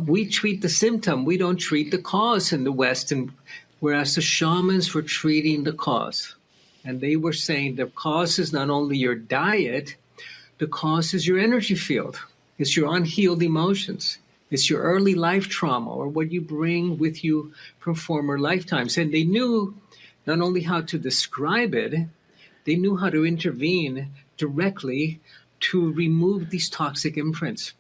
we treat the symptom, we don't treat the cause in the West, and whereas the shamans were treating the cause. And they were saying the cause is not only your diet, the cause is your energy field. It's your unhealed emotions. It's your early life trauma or what you bring with you from former lifetimes. And they knew not only how to describe it, they knew how to intervene directly to remove these toxic imprints.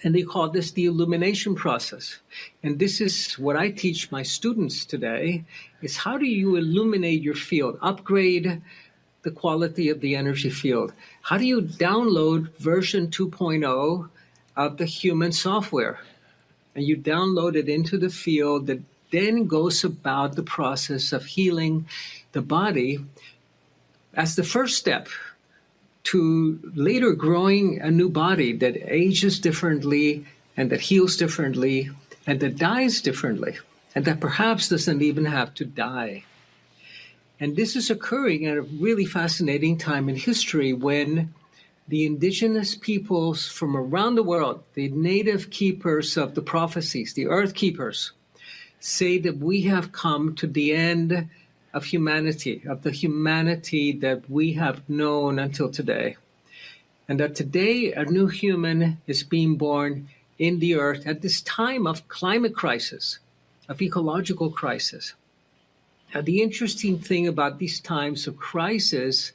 And they call this the illumination process. And this is what I teach my students today, is how do you illuminate your field, upgrade the quality of the energy field? How do you download version 2.0 of the human software? And you download it into the field that then goes about the process of healing the body as the first step to later growing a new body that ages differently and that heals differently and that dies differently and that perhaps doesn't even have to die. And this is occurring at a really fascinating time in history when the indigenous peoples from around the world, the native keepers of the prophecies, the earth keepers, say that we have come to the end of humanity, of the humanity that we have known until today. And that today a new human is being born in the earth at this time of climate crisis, of ecological crisis. Now, the interesting thing about these times of crisis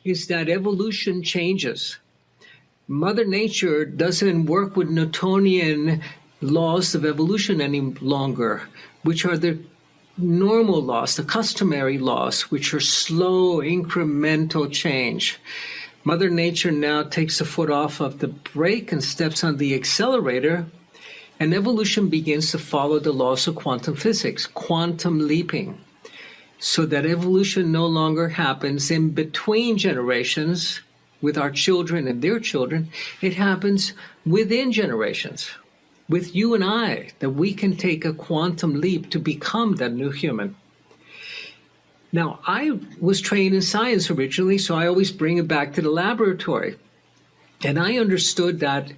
is that evolution changes. Mother Nature doesn't work with Newtonian laws of evolution any longer, which are the normal laws, the customary laws, which are slow, incremental change. Mother Nature now takes a foot off of the brake and steps on the accelerator, and evolution begins to follow the laws of quantum physics, quantum leaping, so that evolution no longer happens in between generations with our children and their children. It happens within generations, with you and I, that we can take a quantum leap to become that new human. Now, I was trained in science originally, so I always bring it back to the laboratory. And I understood that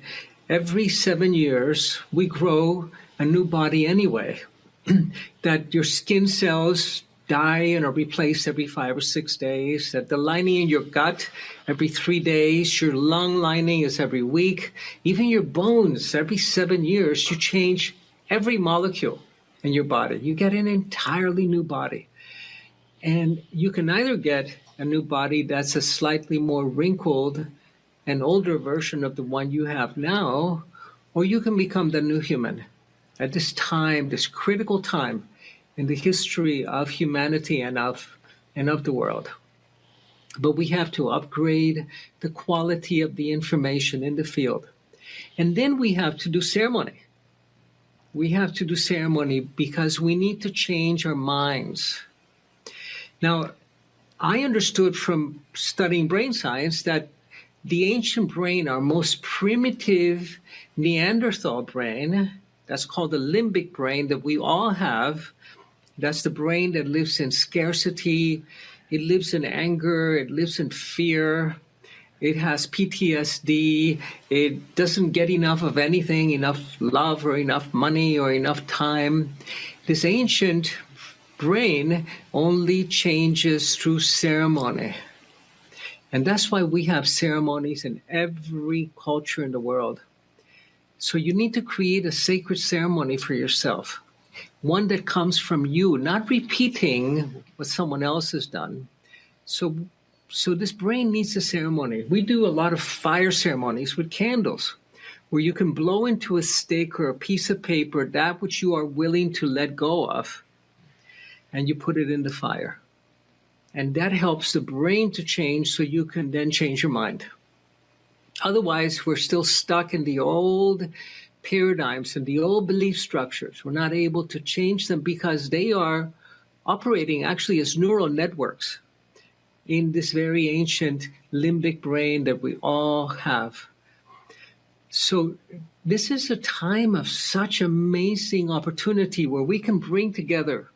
every 7 years, we grow a new body anyway, that your skin cells die and are replaced every 5 or 6 days, that the lining in your gut every 3 days, your lung lining is every week, even your bones every 7 years, you change every molecule in your body. You get an entirely new body. And you can either get a new body that's a slightly more wrinkled and older version of the one you have now, or you can become the new human at this time, this critical time in the history of humanity and of the world. But we have to upgrade the quality of the information in the field. And then we have to do ceremony. We have to do ceremony because we need to change our minds. Now, I understood from studying brain science that the ancient brain, our most primitive Neanderthal brain, that's called the limbic brain that we all have. That's the brain that lives in scarcity, it lives in anger, it lives in fear, it has PTSD, it doesn't get enough of anything, enough love or enough money or enough time. This ancient brain only changes through ceremony. And that's why we have ceremonies in every culture in the world. So you need to create a sacred ceremony for yourself, one that comes from you, not repeating what someone else has done. So this brain needs a ceremony. We do a lot of fire ceremonies with candles, where you can blow into a stick or a piece of paper that which you are willing to let go of, and you put it in the fire. And that helps the brain to change so you can then change your mind. Otherwise, we're still stuck in the old paradigms and the old belief structures. We're not able to change them because they are operating actually as neural networks in this very ancient limbic brain that we all have. So this is a time of such amazing opportunity where we can bring together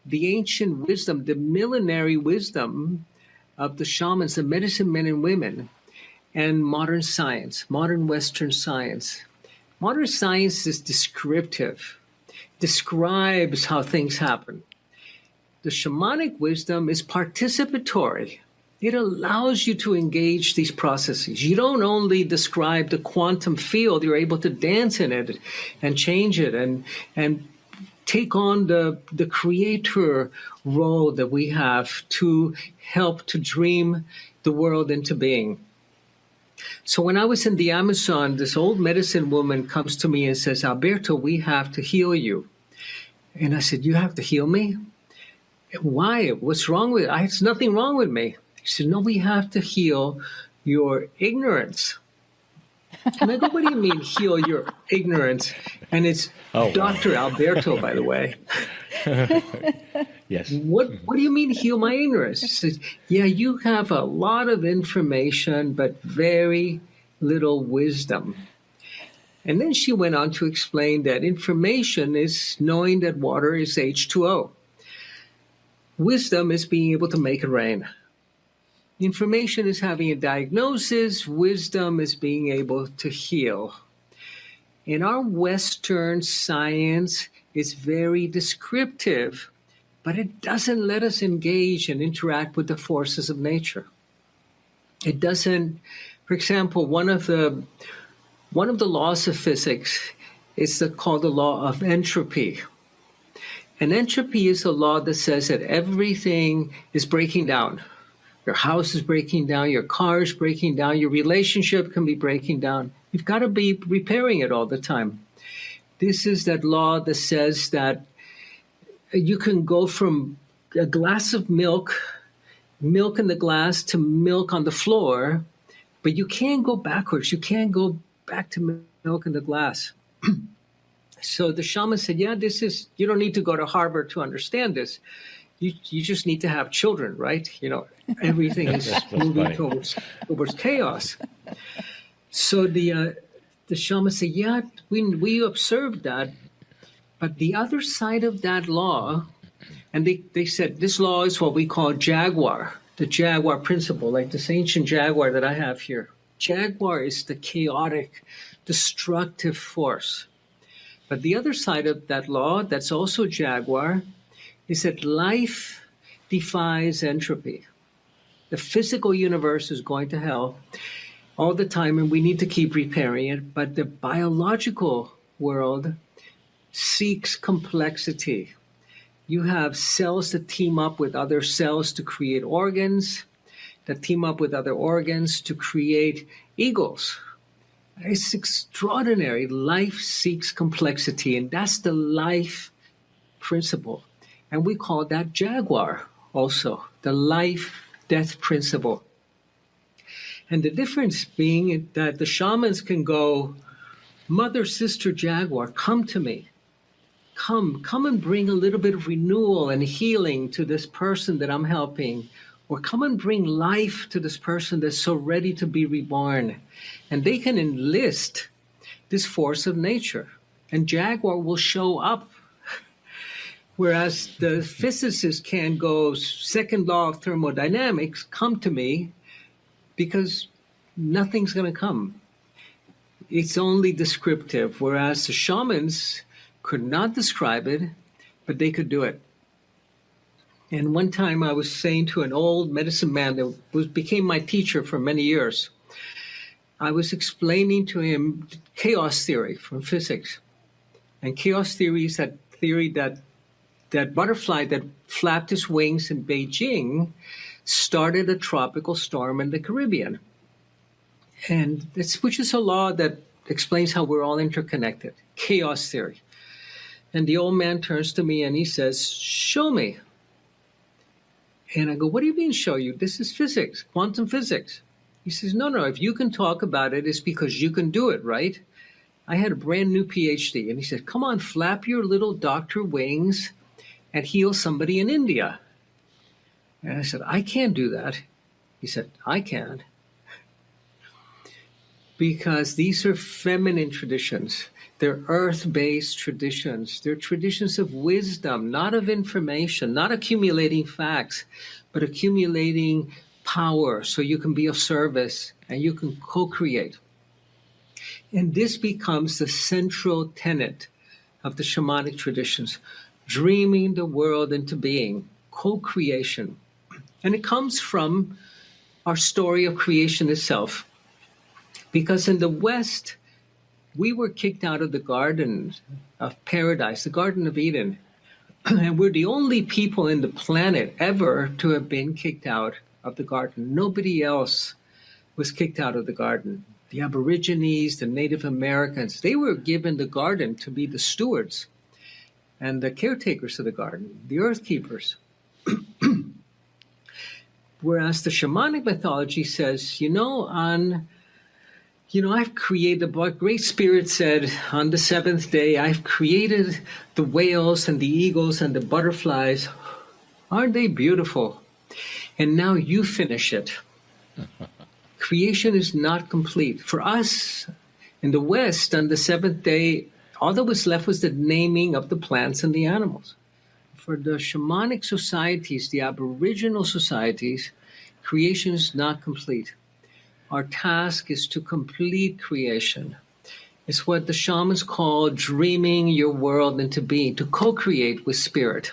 the ancient wisdom, the millenary wisdom of the shamans, the medicine men and women, and modern science, modern Western science, Modern science is descriptive, describes how things happen. The shamanic wisdom is participatory. It allows you to engage these processes. You don't only describe the quantum field, you're able to dance in it and change it and take on the creator role that we have to help to dream the world into being. So when I was in the Amazon, this old medicine woman comes to me and says, Alberto, we have to heal you. And I said, you have to heal me? Why? What's wrong with it? There's nothing wrong with me. She said, no, we have to heal your ignorance. And I go, what do you mean heal your ignorance? And it's Dr. Alberto, by the way. Yes. What do you mean heal my ignorance? She says, yeah, you have a lot of information, but very little wisdom. And then she went on to explain that information is knowing that water is H2O. Wisdom is being able to make it rain. Information is having a diagnosis. Wisdom is being able to heal. In our Western science, it's very descriptive, but it doesn't let us engage and interact with the forces of nature. It doesn't, for example, one of the laws of physics is called the law of entropy. And entropy is a law that says that everything is breaking down. Your house is breaking down, your car is breaking down, your relationship can be breaking down. You've got to be repairing it all the time. This is that law that says that you can go from a glass of milk in the glass to milk on the floor, but you can't go backwards. You can't go back to milk in the glass. So the shaman said, yeah, you don't need to go to Harvard to understand this. You just need to have children, right? Everything is moving towards chaos. So the shaman said, yeah, we observed that. But the other side of that law, and they said this law is what we call jaguar, the jaguar principle, like this ancient jaguar that I have here. Jaguar is the chaotic, destructive force. But the other side of that law, that's also jaguar, is that life defies entropy. The physical universe is going to hell all the time, and we need to keep repairing it. But the biological world seeks complexity. You have cells that team up with other cells to create organs, that team up with other organs to create eagles. It's extraordinary. Life seeks complexity, and that's the life principle. And we call that jaguar also, the life-death principle. And the difference being that the shamans can go, mother, sister, jaguar, come to me. Come and bring a little bit of renewal and healing to this person that I'm helping. Or come and bring life to this person that's so ready to be reborn. And they can enlist this force of nature. And jaguar will show up. Whereas the physicist can go, second law of thermodynamics, come to me, because nothing's going to come. It's only descriptive, whereas the shamans could not describe it, but they could do it. And one time I was saying to an old medicine man that became my teacher for many years, I was explaining to him chaos theory from physics. And chaos theory is that theory that butterfly that flapped its wings in Beijing started a tropical storm in the Caribbean. And which is a law that explains how we're all interconnected, chaos theory. And the old man turns to me and he says, show me. And I go, what do you mean show you? This is physics, quantum physics. He says, no, if you can talk about it, it's because you can do it, right? I had a brand new PhD. And he said, come on, flap your little doctor wings and heal somebody in India. And I said, I can't do that. He said, I can. Because these are feminine traditions. They're earth-based traditions. They're traditions of wisdom, not of information, not accumulating facts, but accumulating power so you can be of service and you can co-create. And this becomes the central tenet of the shamanic traditions, dreaming the world into being, co-creation. And it comes from our story of creation itself. Because in the West, we were kicked out of the Garden of Paradise, the Garden of Eden. And we're the only people in the planet ever to have been kicked out of the garden. Nobody else was kicked out of the garden. The Aborigines, the Native Americans, they were given the garden to be the stewards and the caretakers of the garden, the earth keepers. Whereas the shamanic mythology says, I've created, what Great Spirit said on the seventh day, I've created the whales and the eagles and the butterflies. Aren't they beautiful? And now you finish it. Creation is not complete. For us in the West, on the seventh day, all that was left was the naming of the plants and the animals. For the shamanic societies, the Aboriginal societies, creation is not complete. Our task is to complete creation. It's what the shamans call dreaming your world into being, to co-create with spirit.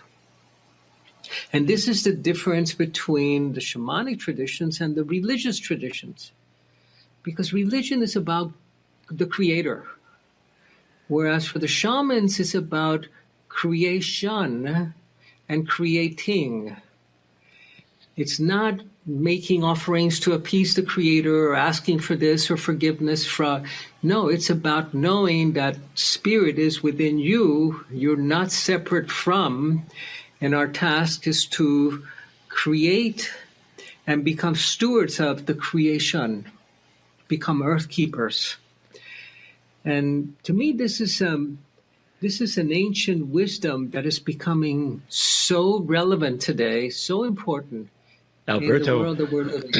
And this is the difference between the shamanic traditions and the religious traditions. Because religion is about the creator, whereas for the shamans it's about creation and creating. It's not making offerings to appease the creator or asking for this or forgiveness from. No, it's about knowing that spirit is within you. You're not separate from. And our task is to create and become stewards of the creation, become earth keepers. And to me, this is an ancient wisdom that is becoming so relevant today, so important. Alberto, in the world that we're living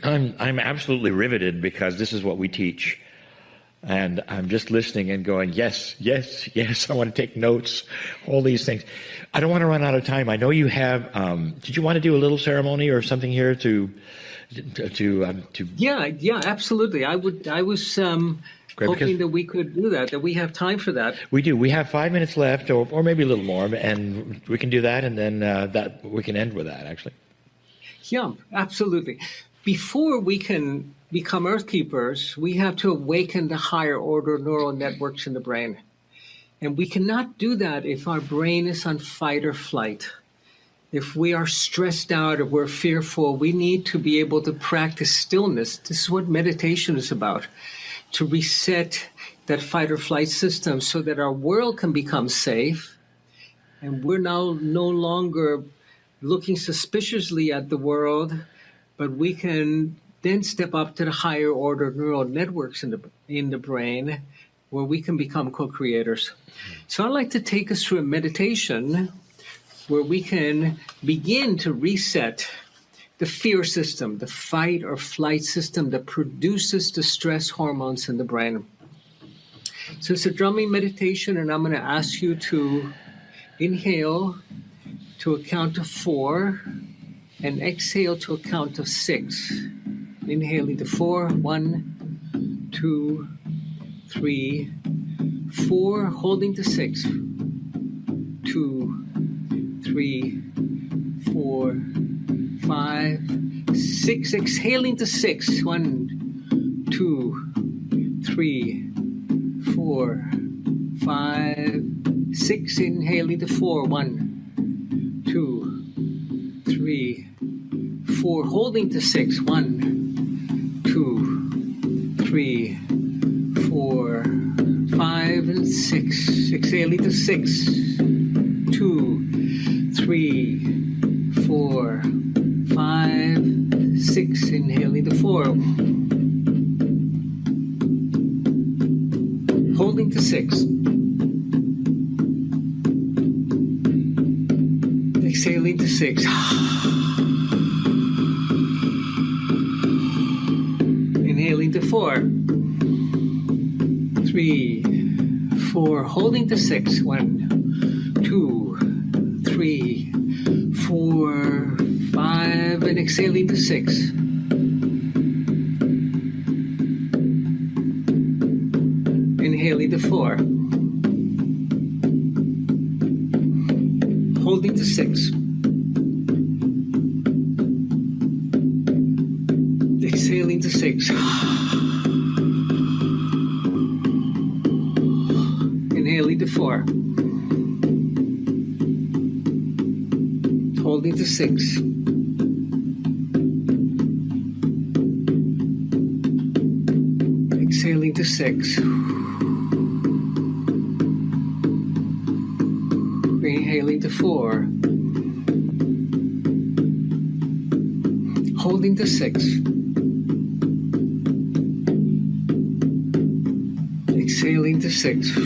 in. I'm absolutely riveted because this is what we teach. And I'm just listening and going, yes, yes, yes. I want to take notes, all these things. I don't want to run out of time. I know you have, did you want to do a little ceremony or something here to Yeah, absolutely. I was hoping that we could do that we have time for that. We do. We have 5 minutes left or maybe a little more, and we can do that, and then that we can end with that, actually. Yeah, absolutely. Before we can become earth keepers, we have to awaken the higher order neural networks in the brain. And we cannot do that if our brain is on fight or flight. If we are stressed out or we're fearful, we need to be able to practice stillness. This is what meditation is about, to reset that fight or flight system so that our world can become safe. And we're now no longer looking suspiciously at the world, but we can then step up to the higher order neural networks in the brain where we can become co-creators. So I'd like to take us through a meditation where we can begin to reset the fear system, the fight or flight system that produces the stress hormones in the brain. So it's a drumming meditation, and I'm going to ask you to inhale to a count of 4 and exhale to a count of 6. Inhaling to 4, 1, 2, 3, 4, holding to 6, 2, 3, 4, 5, 6, exhaling to 6, 1, 2, 3, 4, 5, 6, inhaling to 4, 1, 2, 3, 4, holding to 6, 1, 2, 3, 4, 5, and 6. Exhaling to 6, 2, 3, 4, 5, 6. Inhaling to 4. Holding to 6. Exhaling to 6. Inhaling to 4. 3, 4. Holding to 6. 1, 2, 3, 4, 5. And exhaling to 6. Inhaling to 4. Holding to 6. Exhaling to 6. Inhaling to 4. Holding to 6. Exhaling to 6. Inhaling to 4. Holding to 6. Exhaling to 6.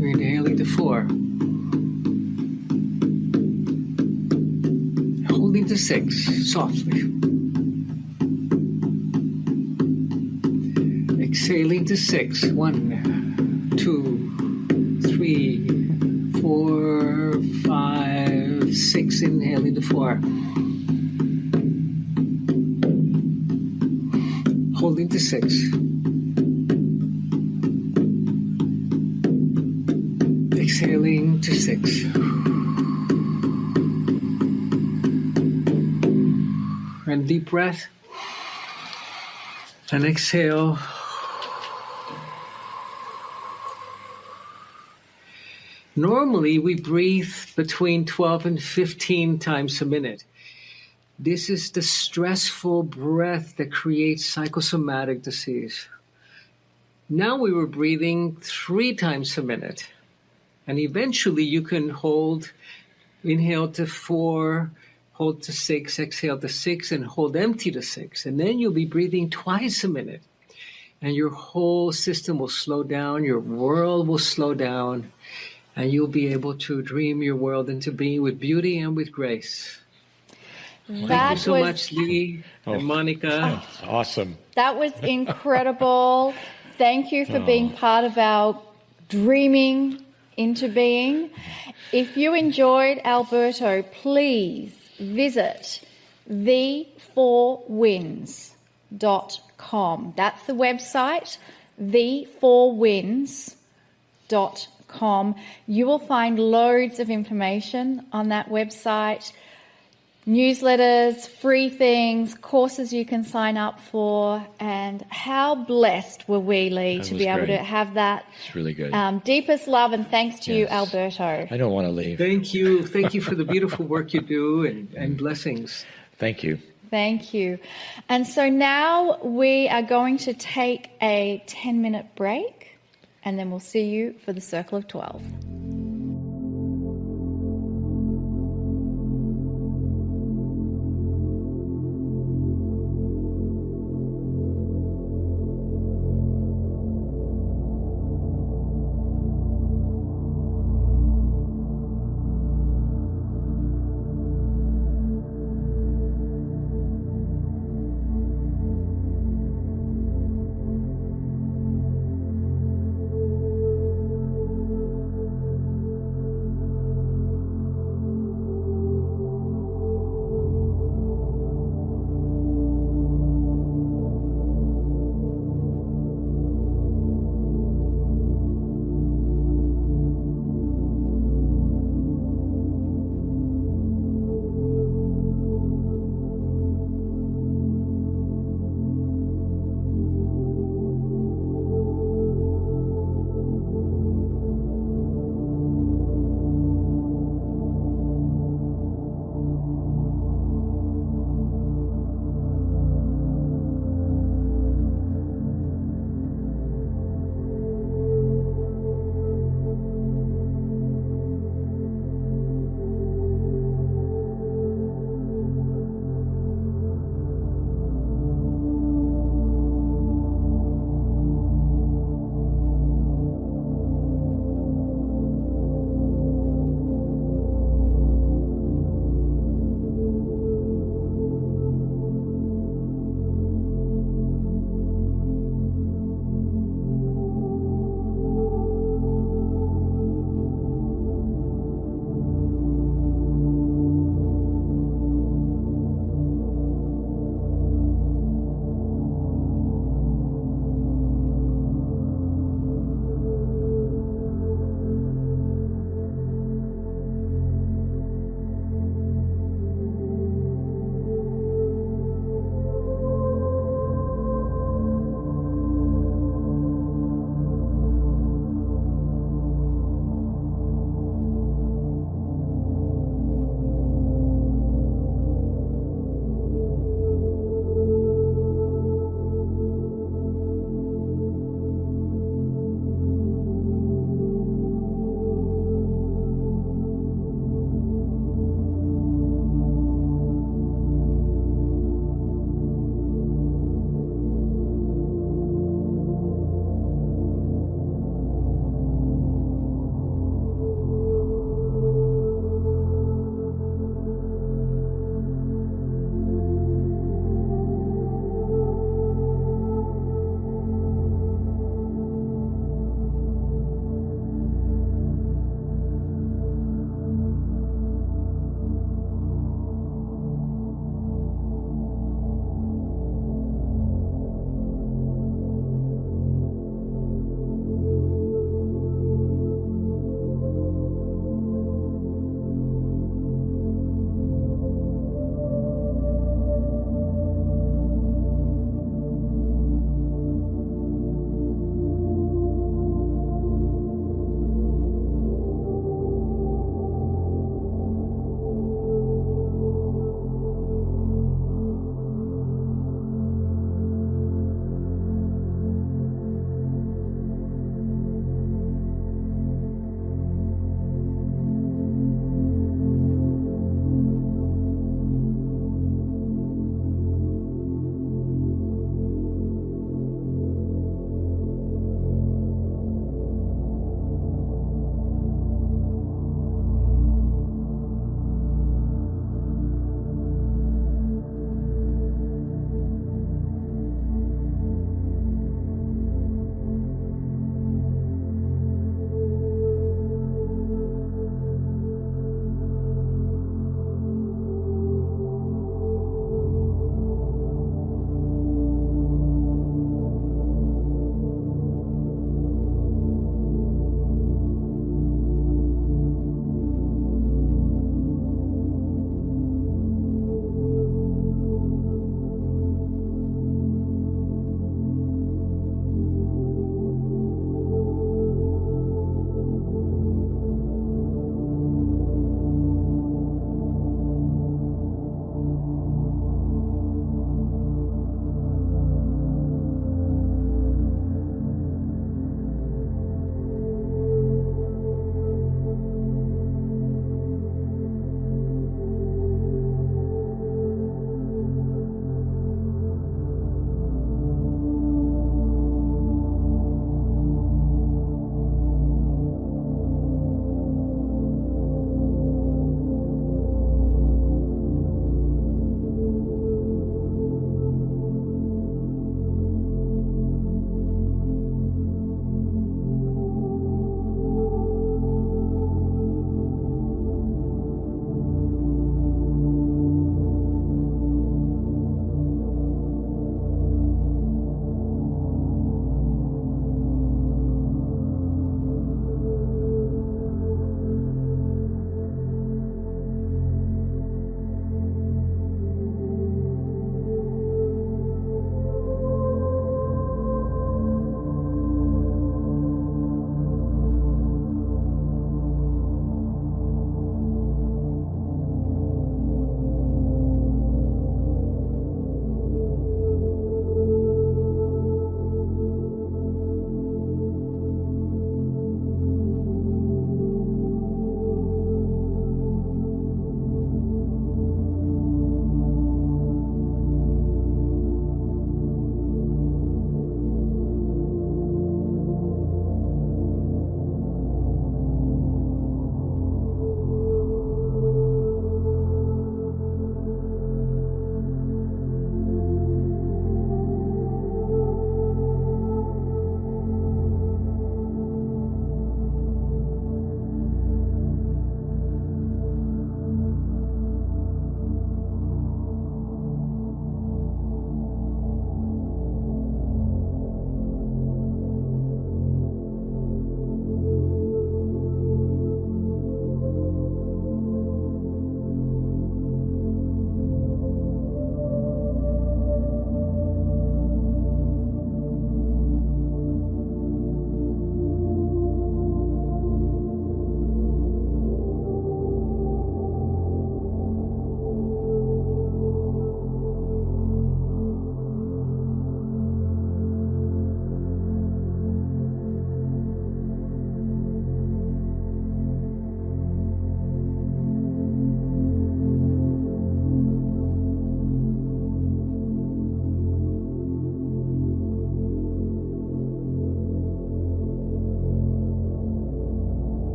Inhaling to 4. Holding to 6 softly. Exhaling to 6. 1, 2, 3, 4, 5, 6. Inhaling to 4. Holding to 6. Exhaling to 6. And deep breath. And exhale. Normally, we breathe between 12 and 15 times a minute. This is the stressful breath that creates psychosomatic disease. Now we were breathing 3 times a minute. And eventually you can inhale to 4, hold to 6, exhale to 6, and hold empty to 6. And then you'll be breathing twice a minute. And your whole system will slow down, your world will slow down, and you'll be able to dream your world into being with beauty and with grace. Thank you so much, Lee and Monica. Awesome. That was incredible. Thank you for being part of our dreaming into being. If you enjoyed Alberto, please visit the4wins.com. That's the website, the4wins.com. You will find loads of information on that website. Newsletters, free things, courses you can sign up for, and how blessed were we, Lee, to be able to have that. It's really good. Deepest love and thanks to you, Alberto. I don't want to leave. Thank you. Thank you for the beautiful work you do, and blessings. Thank you. Thank you. And so now we are going to take a 10-minute break, and then we'll see you for the Circle of 12.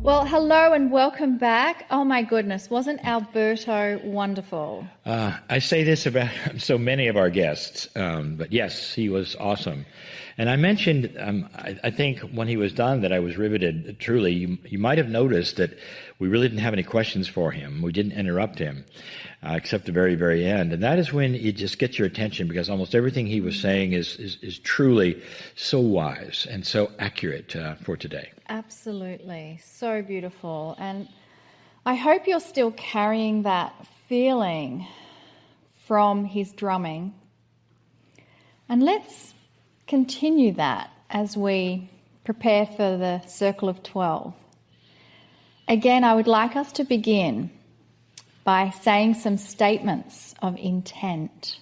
Well, hello and welcome back. Oh my goodness, wasn't Alberto wonderful? I say this about so many of our guests, but yes, he was awesome. And I mentioned, I think when he was done that I was riveted. Truly, you might have noticed that we really didn't have any questions for him. We didn't interrupt him, except the very, very end. And that is when it just gets your attention, because almost everything he was saying is truly so wise and so accurate for today. Absolutely. So beautiful. And I hope you're still carrying that feeling from his drumming. And let's continue that as we prepare for the Circle of 12. Again, I would like us to begin by saying some statements of intent.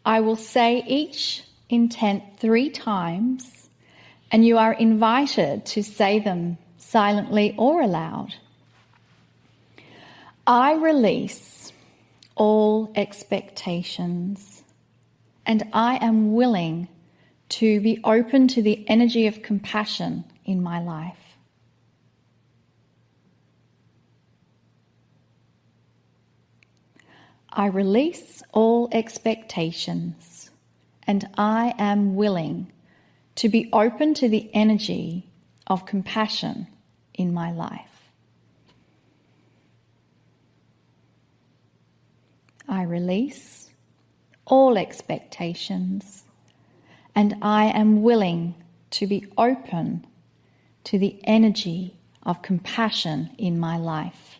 I will say each intent 3 times, and you are invited to say them silently or aloud. I release all expectations, and I am willing to be open to the energy of compassion in my life. I release all expectations, and I am willing to be open to the energy of compassion in my life. I release all expectations, and I am willing to be open to the energy of compassion in my life.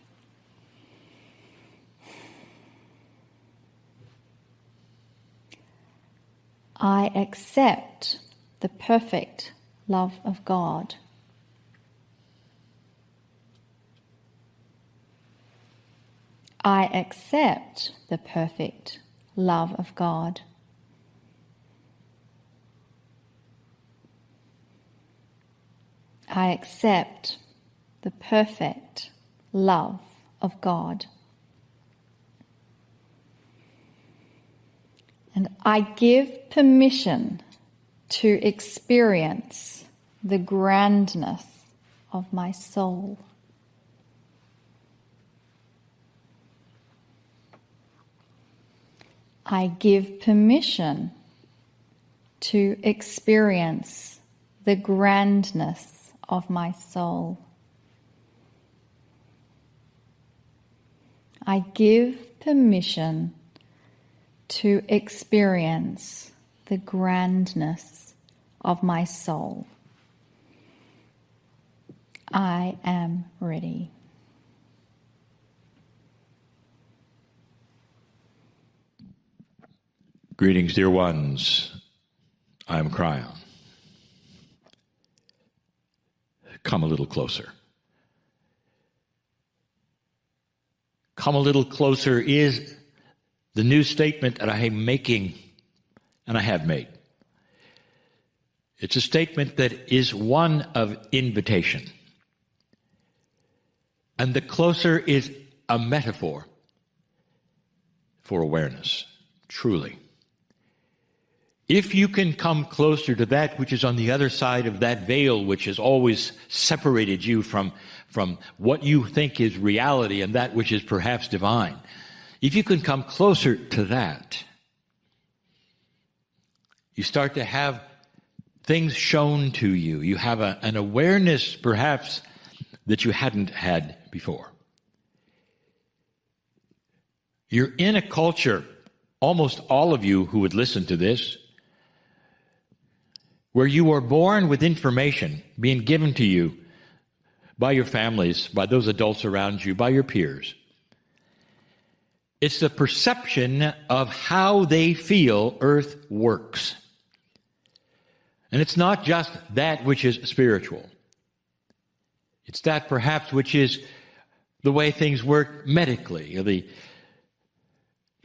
I accept the perfect love of God. I accept the perfect love of God. I accept the perfect love of God. And I give permission to experience the grandness of my soul. I give permission to experience the grandness of my soul. I give permission to experience the grandness of my soul. I am ready. Greetings, dear ones. I'm Kryon. Come a little closer. Come a little closer is the new statement that I am making, and I have made. It's a statement that is one of invitation. And the closer is a metaphor for awareness, truly. If you can come closer to that which is on the other side of that veil, which has always separated you from what you think is reality and that which is perhaps divine, if you can come closer to that, you start to have things shown to you. You have an awareness, perhaps, that you hadn't had before. You're in a culture, almost all of you who would listen to this, where you are born with information being given to you by your families, by those adults around you, by your peers. It's the perception of how they feel earth works. And it's not just that which is spiritual. It's that perhaps which is the way things work medically, the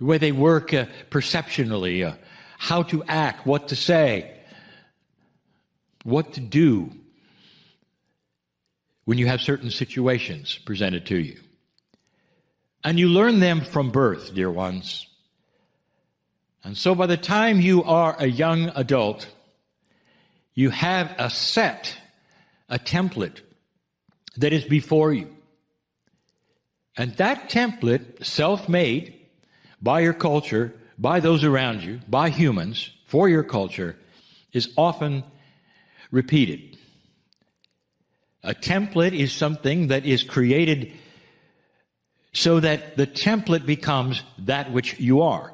way they work perceptionally, how to act, what to say, what to do when you have certain situations presented to you. And you learn them from birth, dear ones. And so by the time you are a young adult, you have a template that is before you. And that template, self-made by your culture, by those around you, by humans, for your culture, is often repeated. A template is something that is created so that the template becomes that which you are.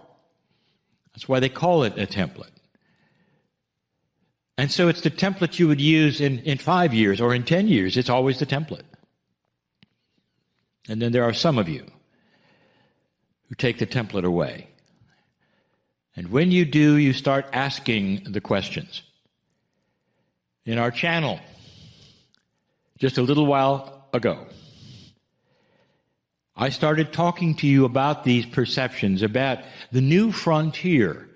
That's why they call it a template. And so it's the template you would use in 5 years or in 10 years. It's always the template. And then there are some of you who take the template away. And when you do, you start asking the questions. In our channel, just a little while ago, I started talking to you about these perceptions, about the new frontier,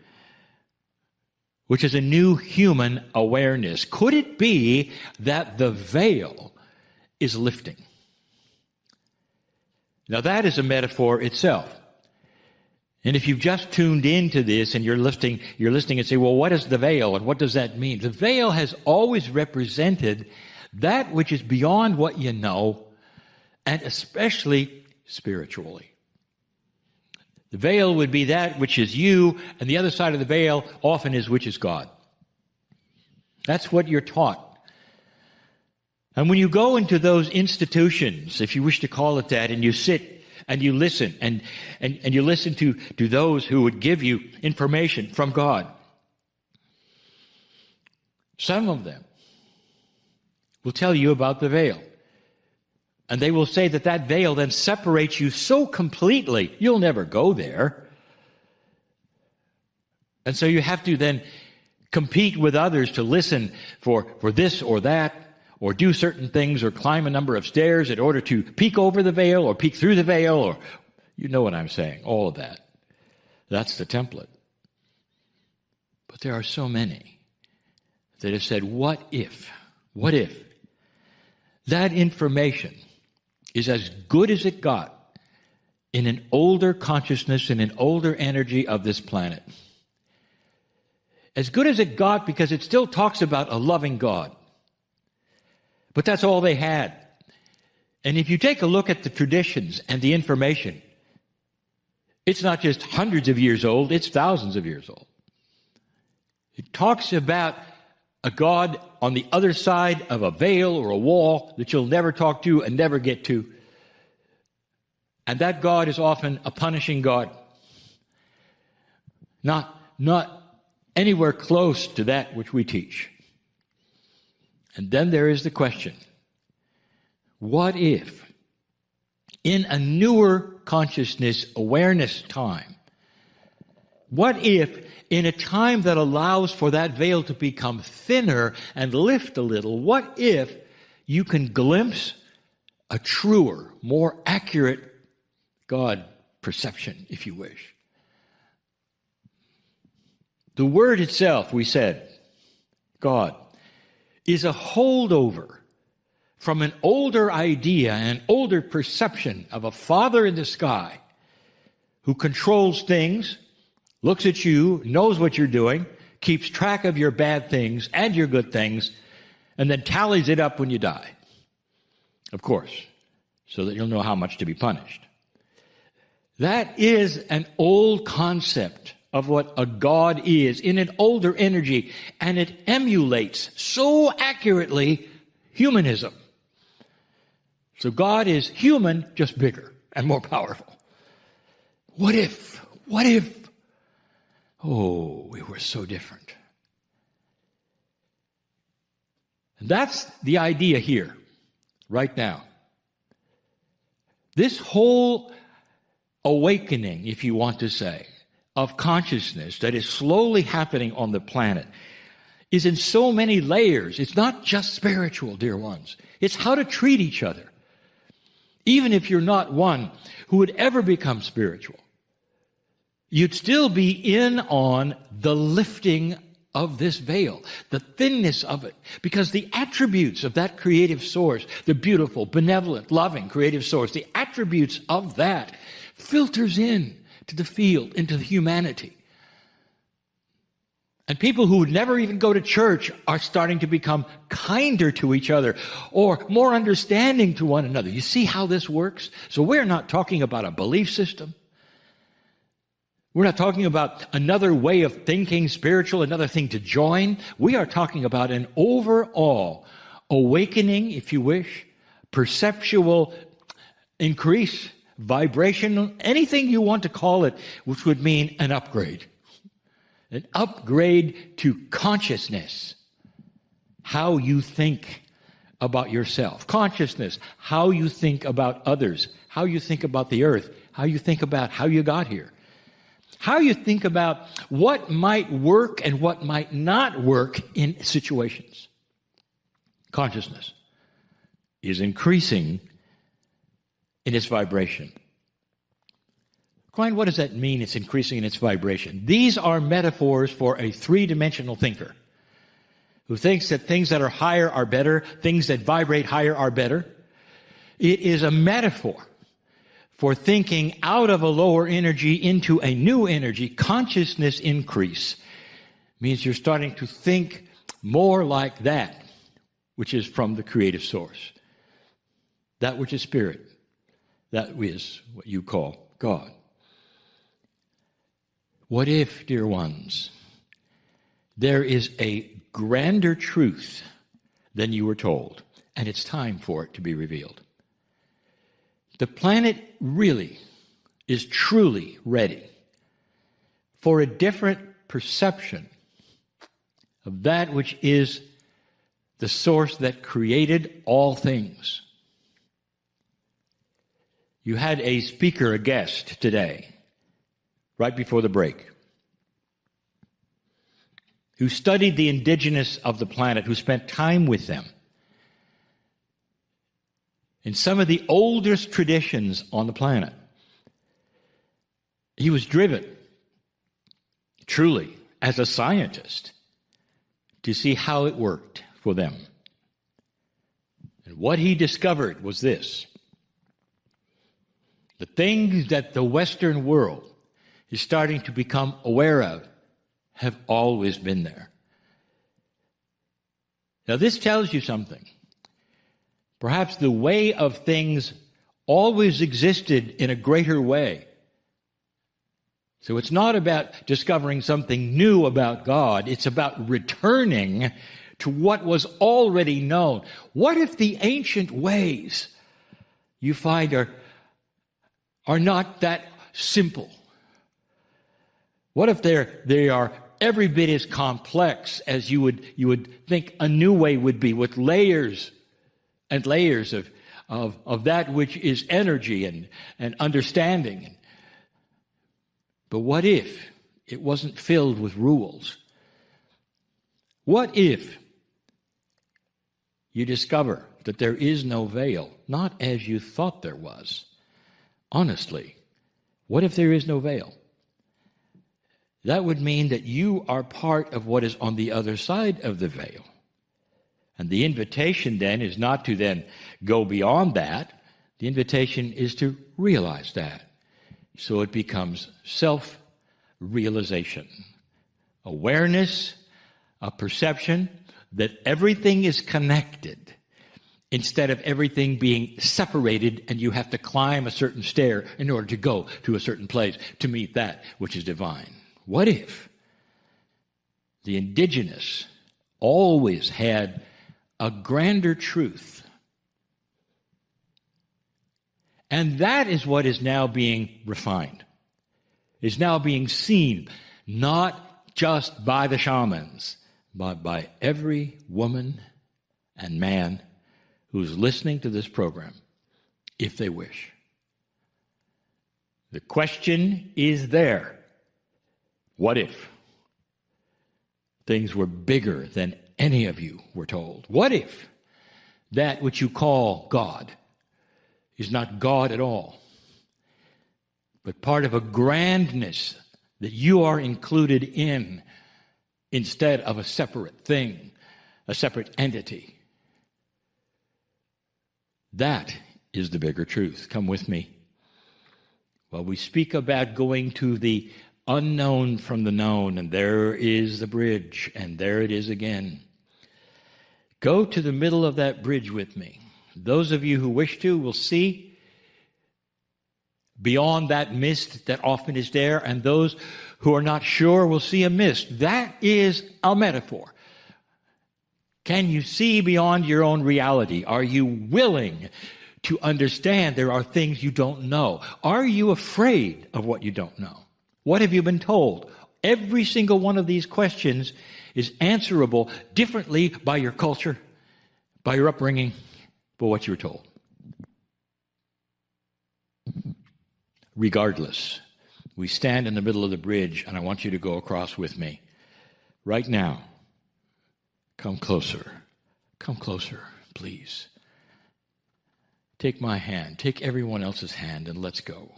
which is a new human awareness. Could it be that the veil is lifting? Now that is a metaphor itself. And if you've just tuned into this and you're listening and say, well, what is the veil and what does that mean? The veil has always represented that which is beyond what you know, and especially spiritually. The veil would be that which is you, and the other side of the veil often is which is God. That's what you're taught. And when you go into those institutions, if you wish to call it that, and you sit and you listen, and you listen to those who would give you information from God, some of them will tell you about the veil. And they will say that that veil then separates you so completely, you'll never go there. And so you have to then compete with others to listen for this or that, or do certain things, or climb a number of stairs in order to peek over the veil, or peek through the veil, or you know what I'm saying, all of that. That's the template. But there are so many that have said, what if that information is as good as it got in an older consciousness, in an older energy of this planet? As good as it got because it still talks about a loving God. But that's all they had. And if you take a look at the traditions and the information, it's not just hundreds of years old, it's thousands of years old. It talks about a God on the other side of a veil or a wall that you'll never talk to and never get to. And that God is often a punishing God. Not anywhere close to that which we teach. And then there is the question, what if in a newer consciousness awareness time, what if in a time that allows for that veil to become thinner and lift a little, what if you can glimpse a truer, more accurate God perception, if you wish? The word itself, we said, God, is a holdover from an older idea, an older perception of a Father in the sky who controls things, looks at you, knows what you're doing, keeps track of your bad things and your good things, and then tallies it up when you die. Of course, so that you'll know how much to be punished. That is an old concept of what a God is in an older energy, and it emulates so accurately humanism. So God is human, just bigger and more powerful. What if, oh, we were so different. And that's the idea here, right now. This whole awakening, if you want to say, of consciousness that is slowly happening on the planet is in so many layers. It's not just spiritual, dear ones. It's how to treat each other. Even if you're not one who would ever become spiritual, you'd still be in on the lifting of this veil, the thinness of it, because the attributes of that creative source, the beautiful, benevolent, loving creative source, the attributes of that filters in to the field, into the humanity. And people who would never even go to church are starting to become kinder to each other or more understanding to one another. You see how this works? So we're not talking about a belief system. We're not talking about another way of thinking, spiritual, another thing to join. We are talking about an overall awakening, if you wish, perceptual increase, vibrational, anything you want to call it, which would mean an upgrade. An upgrade to consciousness, how you think about yourself. Consciousness, how you think about others, how you think about the earth, how you think about how you got here. How you think about what might work and what might not work in situations. Consciousness is increasing in its vibration. Kryon, what does that mean, it's increasing in its vibration? These are metaphors for a three-dimensional thinker who thinks that things that are higher are better, things that vibrate higher are better. It is a metaphor for thinking out of a lower energy into a new energy. Consciousness increase means you're starting to think more like that, which is from the creative source. That which is spirit. That is what you call God. What if, dear ones, there is a grander truth than you were told, and it's time for it to be revealed? The planet really is truly ready for a different perception of that which is the source that created all things. You had a speaker, a guest today, right before the break, who studied the indigenous of the planet, who spent time with them. In some of the oldest traditions on the planet, he was driven, truly, as a scientist, to see how it worked for them. And what he discovered was this: the things that the Western world is starting to become aware of have always been there. Now, this tells you something. Perhaps the way of things always existed in a greater way. So it's not about discovering something new about God. It's about returning to what was already known. What if the ancient ways you find are not that simple? What if they are every bit as complex as you would think a new way would be, with layers and layers of that which is energy and understanding? But what if it wasn't filled with rules? What if you discover that there is no veil, not as you thought there was? Honestly, what if there is no veil? That would mean that you are part of what is on the other side of the veil. And the invitation then is not to then go beyond that. The invitation is to realize that. So it becomes self-realization. Awareness, a perception that everything is connected, instead of everything being separated and you have to climb a certain stair in order to go to a certain place to meet that which is divine. What if the indigenous always had a grander truth? And that is what is now being refined, is now being seen, not just by the shamans, but by every woman and man who's listening to this program, if they wish. The question is there. What if things were bigger than any of you were told? What if that which you call God is not God at all, but part of a grandness that you are included in instead of a separate thing, a separate entity? That is the bigger truth. Come with me. Well, we speak about going to the unknown from the known, and there is the bridge, and there it is again. Go to the middle of that bridge with me. Those of you who wish to will see beyond that mist that often is there, and those who are not sure will see a mist. That is a metaphor. Can you see beyond your own reality? Are you willing to understand there are things you don't know? Are you afraid of what you don't know? What have you been told? Every single one of these questions is answerable differently by your culture, by your upbringing, by what you were told. Regardless, we stand in the middle of the bridge, and I want you to go across with me. Right now, come closer. Come closer, please. Take my hand. Take everyone else's hand, and let's go.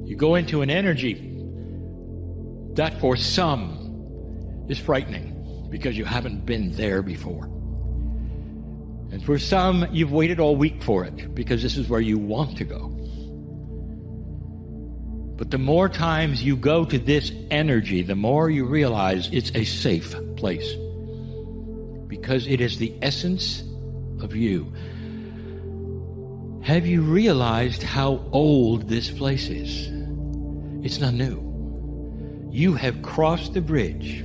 You go into an energy that for some is frightening because you haven't been there before. And for some, you've waited all week for it because this is where you want to go. But the more times you go to this energy, the more you realize it's a safe place because it is the essence of you. Have you realized how old this place is? It's not new. You have crossed the bridge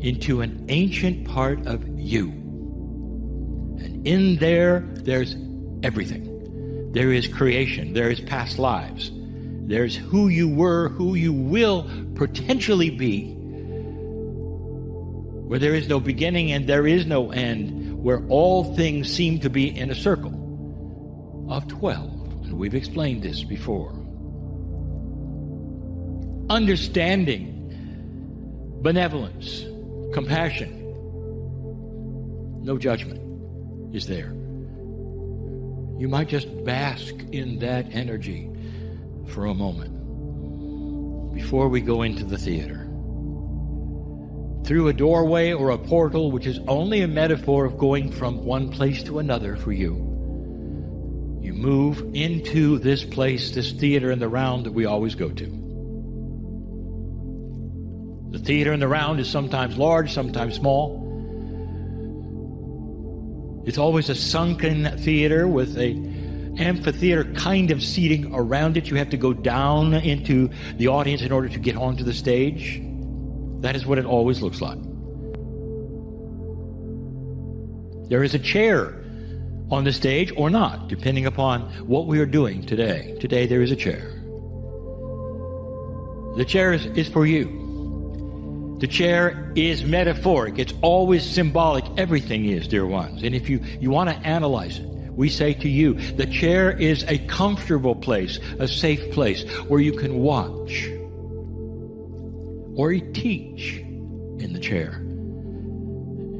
into an ancient part of you. And in there's everything. There is creation. There is past lives. There's who you were, who you will potentially be. Where there is no beginning and there is no end. Where all things seem to be in a circle of 12. And we've explained this before. Understanding, benevolence, compassion, no judgment is there. You might just bask in that energy for a moment before we go into the theater. Through a doorway or a portal, which is only a metaphor of going from one place to another for you, you move into this place, this theater in the round that we always go to. The theater in the round is sometimes large, sometimes small. It's always a sunken theater with a amphitheater kind of seating around it. You have to go down into the audience in order to get onto the stage. That is what it always looks like. There is a chair on the stage or not, depending upon what we are doing today. Today there is a chair. The chair is for you. The chair is metaphoric. It's always symbolic. Everything is, dear ones. And if you want to analyze it, we say to you, the chair is a comfortable place, a safe place where you can watch or you teach in the chair.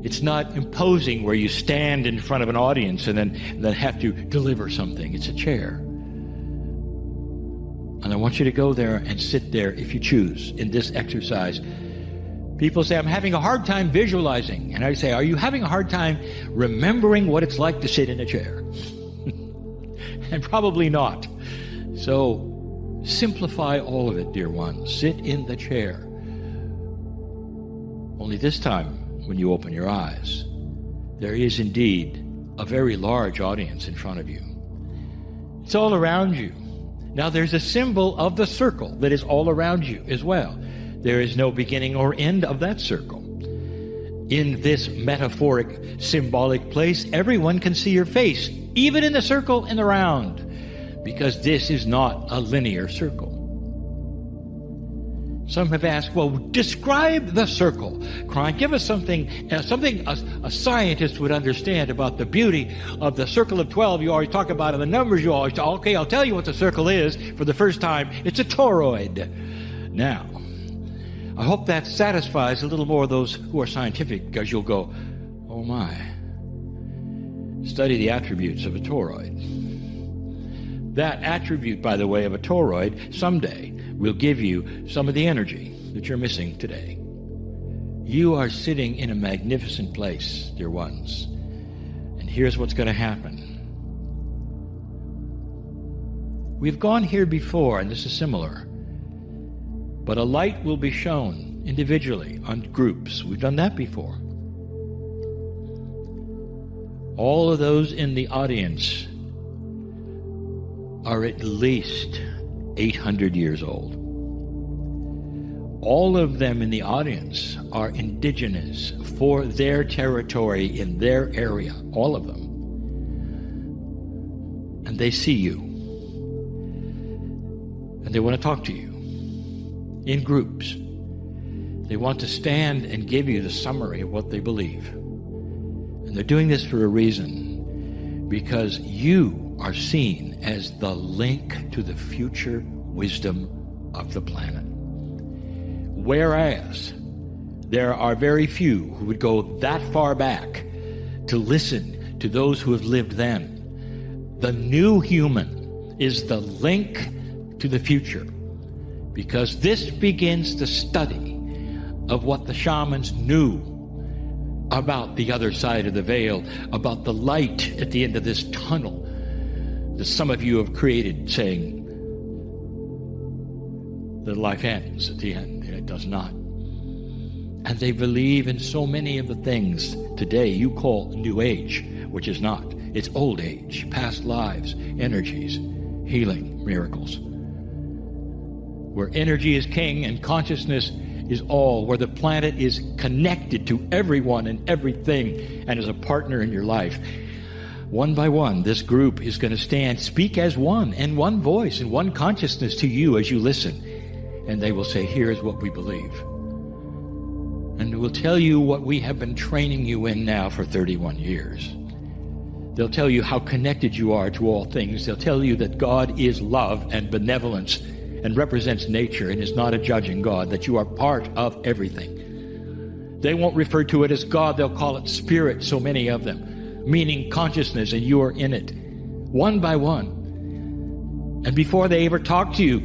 It's not imposing where you stand in front of an audience and then have to deliver something. It's a chair. And I want you to go there and sit there if you choose in this exercise. People say, I'm having a hard time visualizing. And I say, are you having a hard time remembering what it's like to sit in a chair? And probably not. So simplify all of it, dear one. Sit in the chair. Only this time, when you open your eyes, there is indeed a very large audience in front of you. It's all around you. Now there's a symbol of the circle that is all around you as well. There is no beginning or end of that circle. In this metaphoric, symbolic place, everyone can see your face, even in the circle in the round, because this is not a linear circle. Some have asked, well, describe the circle. Kryon, give us something a scientist would understand about the beauty of the circle of 12 you always talk about and the numbers you always talk. Okay, I'll tell you what the circle is for the first time. It's a toroid. Now, I hope that satisfies a little more of those who are scientific, because you'll go, oh my. Study the attributes of a toroid. That attribute, by the way, of a toroid, someday will give you some of the energy that you're missing today. You are sitting in a magnificent place, dear ones. And here's what's going to happen. We've gone here before, and this is similar. But a light will be shown individually on groups. We've done that before. All of those in the audience are at least 800 years old. All of them in the audience are indigenous for their territory in their area, all of them. And they see you. And they want to talk to you in groups. They want to stand and give you the summary of what they believe. And they're doing this for a reason, because you are seen as the link to the future wisdom of the planet. Whereas there are very few who would go that far back to listen to those who have lived then. The new human is the link to the future, because this begins the study of what the shamans knew about the other side of the veil, about the light at the end of this tunnel that some of you have created, saying that life ends at the end, and it does not. And they believe in so many of the things today you call New Age, which is not. It's old age, past lives, energies, healing, miracles. Where energy is king and consciousness is all, where the planet is connected to everyone and everything and is a partner in your life. One by one, this group is going to stand, speak as one, and one voice and one consciousness to you as you listen. And they will say, here's what we believe. And we'll tell you what we have been training you in now for 31 years. They'll tell you how connected you are to all things. They'll tell you that God is love and benevolence and represents nature and is not a judging God, that you are part of everything. They won't refer to it as God, they'll call it spirit, so many of them, meaning consciousness, and you are in it, one by one. And before they ever talk to you,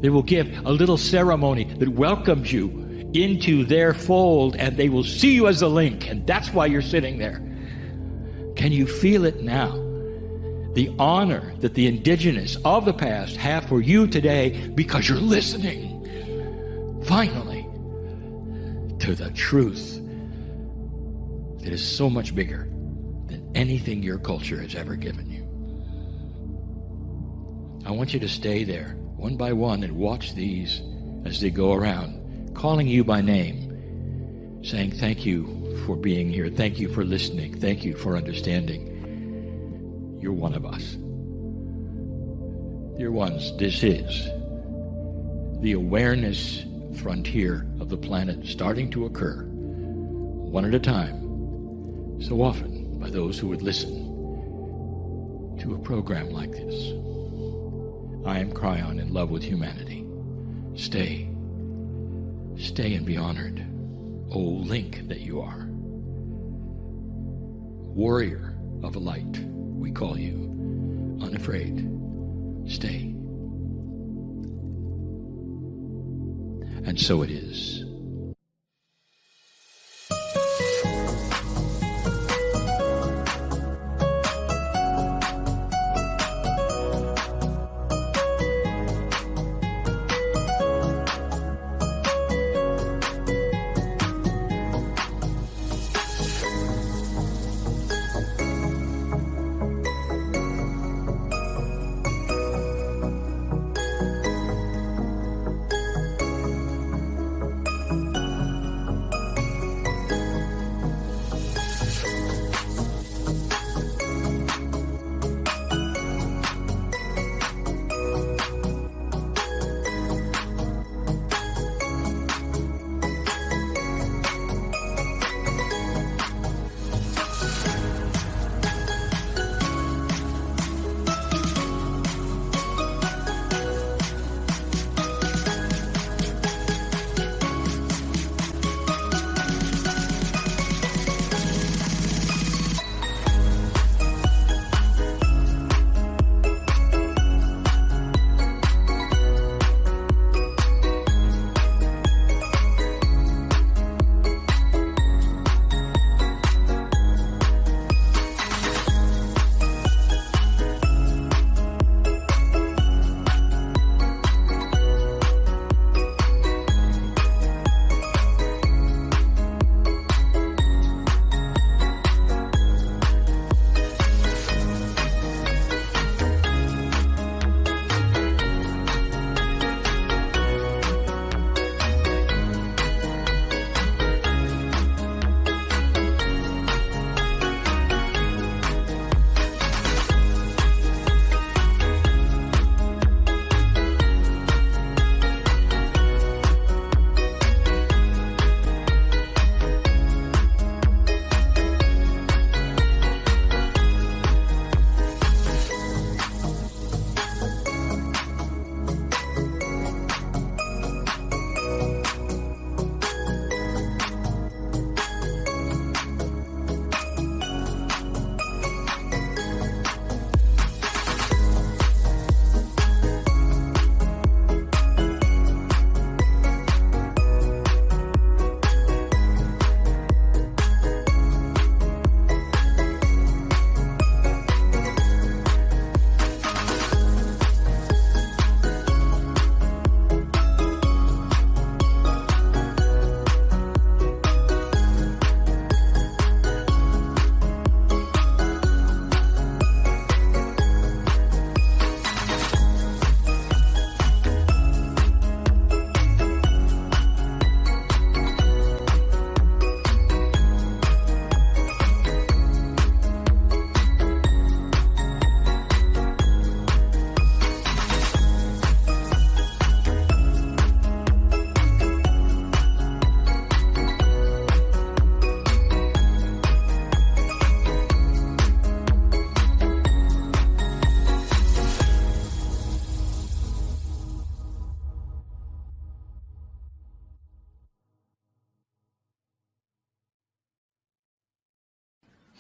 they will give a little ceremony that welcomes you into their fold, and they will see you as a link, and that's why you're sitting there. Can you feel it now? The honor that the indigenous of the past have for you today, because you're listening, finally, to the truth that is so much bigger than anything your culture has ever given you. I want you to stay there, one by one, and watch these as they go around, calling you by name, saying thank you for being here, thank you for listening, thank you for understanding. You're one of us. Dear ones, this is the awareness frontier of the planet starting to occur, one at a time, so often by those who would listen to a program like this. I am Kryon, in love with humanity. Stay and be honored, O link that you are. Warrior of a light, we call you, unafraid. Stay. And so it is.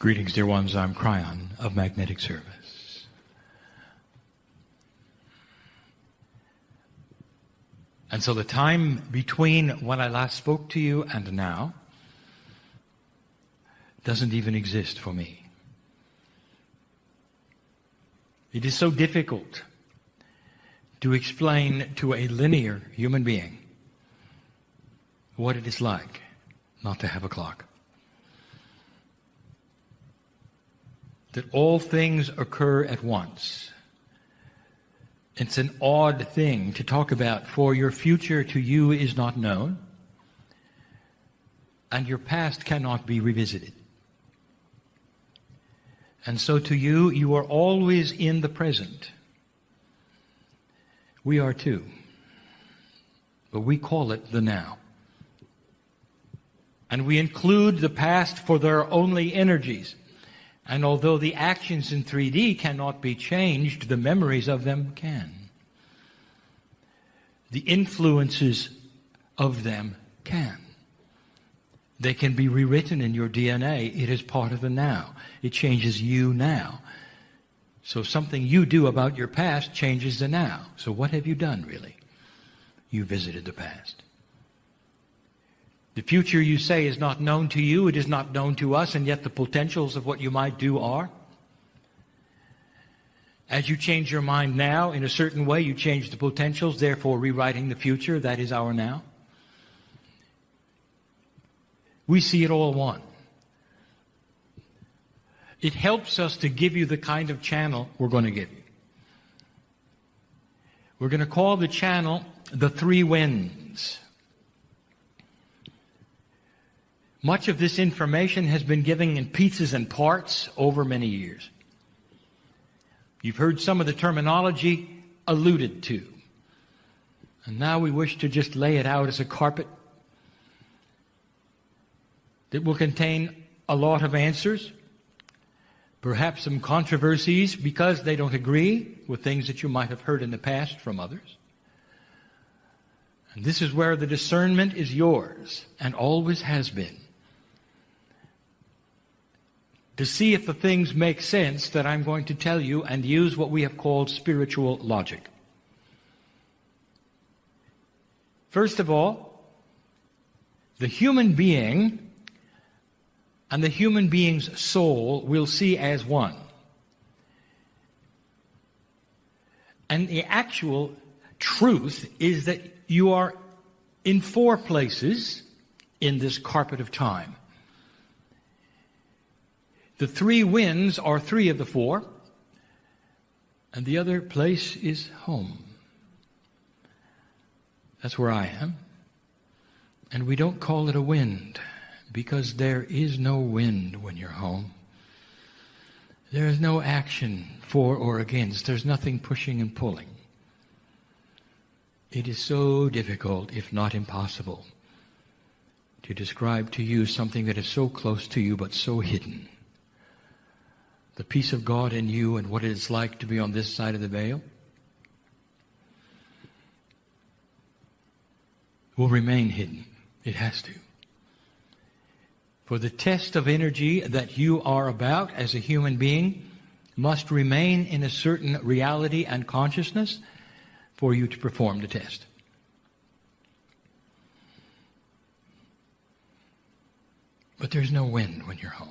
Greetings, dear ones. I'm Kryon of Magnetic Service. And so the time between when I last spoke to you and now doesn't even exist for me. It is so difficult to explain to a linear human being what it is like not to have a clock. That all things occur at once. It's an odd thing to talk about, for your future to you is not known, and your past cannot be revisited. And so to you, you are always in the present. We are too. But we call it the now. And we include the past for their only energies. And although the actions in 3D cannot be changed, the memories of them can. The influences of them can. They can be rewritten in your DNA. It is part of the now. It changes you now. So something you do about your past changes the now. So what have you done, really? You visited the past. The future, you say, is not known to you. It is not known to us, and yet the potentials of what you might do are. As you change your mind now in a certain way, you change the potentials, therefore rewriting the future. That is our now. We see it all one. It helps us to give you the kind of channel we're going to give you. We're going to call the channel the three winds. Much of this information has been given in pieces and parts over many years. You've heard some of the terminology alluded to. And now we wish to just lay it out as a carpet that will contain a lot of answers, perhaps some controversies because they don't agree with things that you might have heard in the past from others. And this is where the discernment is yours and always has been. To see if the things make sense that I'm going to tell you, and use what we have called spiritual logic. First of all, the human being and the human being's soul we'll see as one. And the actual truth is that you are in four places in this carpet of time. The three winds are three of the four, and the other place is home. That's where I am. And we don't call it a wind, because there is no wind when you're home. There is no action for or against. There's nothing pushing and pulling. It is so difficult, if not impossible, to describe to you something that is so close to you but so hidden. The peace of God in you and what it is like to be on this side of the veil will remain hidden. It has to. For the test of energy that you are about as a human being must remain in a certain reality and consciousness for you to perform the test. But there's no wind when you're home.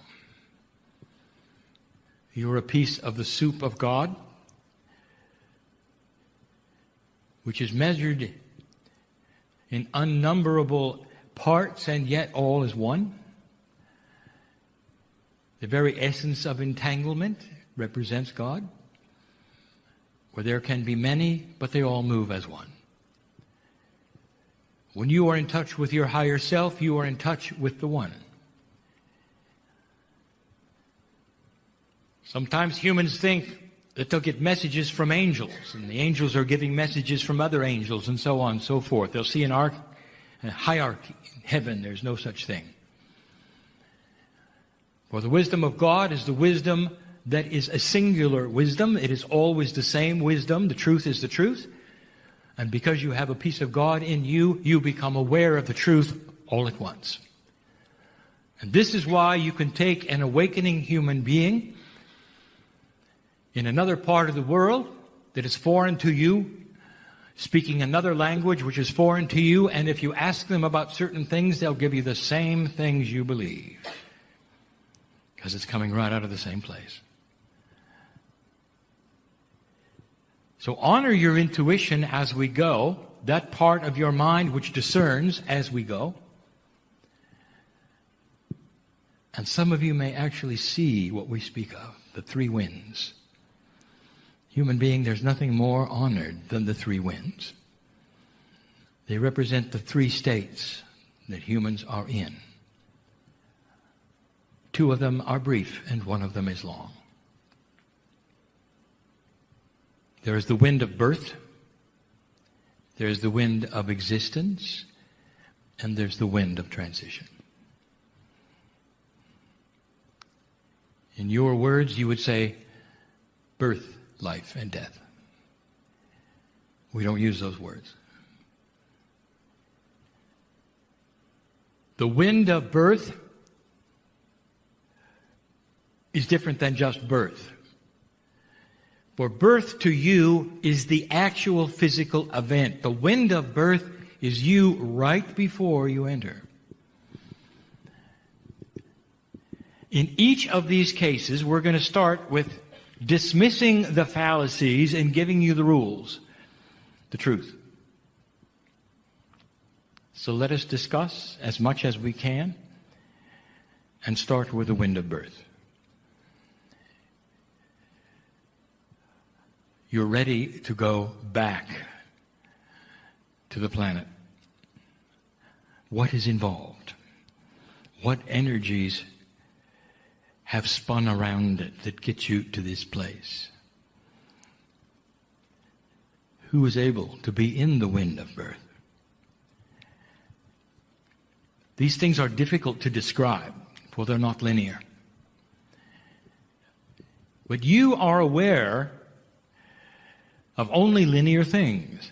You're a piece of the soup of God, which is measured in unnumberable parts, and yet all is one. The very essence of entanglement represents God, where there can be many, but they all move as one. When you are in touch with your higher self, you are in touch with the one. Sometimes humans think that they'll get messages from angels, and the angels are giving messages from other angels, and so on and so forth. They'll see a hierarchy in heaven. There's no such thing. For the wisdom of God is the wisdom that is a singular wisdom. It is always the same wisdom. The truth is the truth. And because you have a piece of God in you, you become aware of the truth all at once. And this is why you can take an awakening human being in another part of the world that is foreign to you, speaking another language which is foreign to you, and if you ask them about certain things, they'll give you the same things you believe, because it's coming right out of the same place. So honor your intuition as we go, that part of your mind which discerns as we go. And some of you may actually see what we speak of, the three winds. Human being, there's nothing more honored than the three winds. They represent the three states that humans are in. Two of them are brief and one of them is long. There is the wind of birth, there is the wind of existence, and there's the wind of transition. In your words, you would say birth, life, and death. We don't use those words. The wind of birth is different than just birth. For birth to you is the actual physical event. The wind of birth is you right before you enter. In each of these cases, we're going to start with dismissing the fallacies and giving you the rules, the truth. So let us discuss as much as we can and start with the wind of birth. You're ready to go back to the planet. What is involved? What energies have spun around it that get you to this place? Who is able to be in the wind of birth? These things are difficult to describe, for they're not linear. But you are aware of only linear things.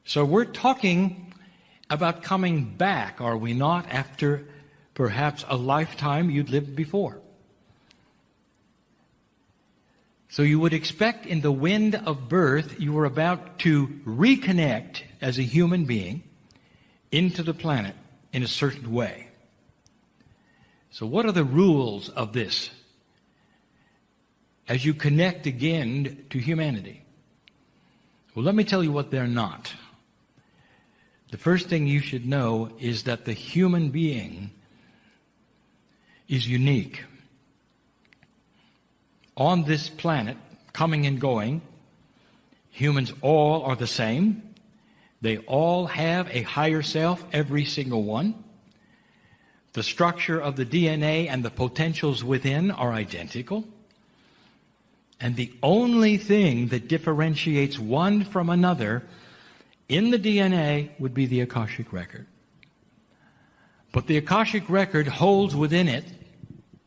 So we're talking about coming back, are we not, after perhaps a lifetime you'd lived before. So you would expect in the wind of birth you were about to reconnect as a human being into the planet in a certain way. So what are the rules of this as you connect again to humanity? Well, let me tell you what they're not. The first thing you should know is that the human being is unique. On this planet, coming and going, humans all are the same. They all have a higher self, every single one. The structure of the DNA and the potentials within are identical. And the only thing that differentiates one from another in the DNA would be the Akashic record. But the Akashic record holds within it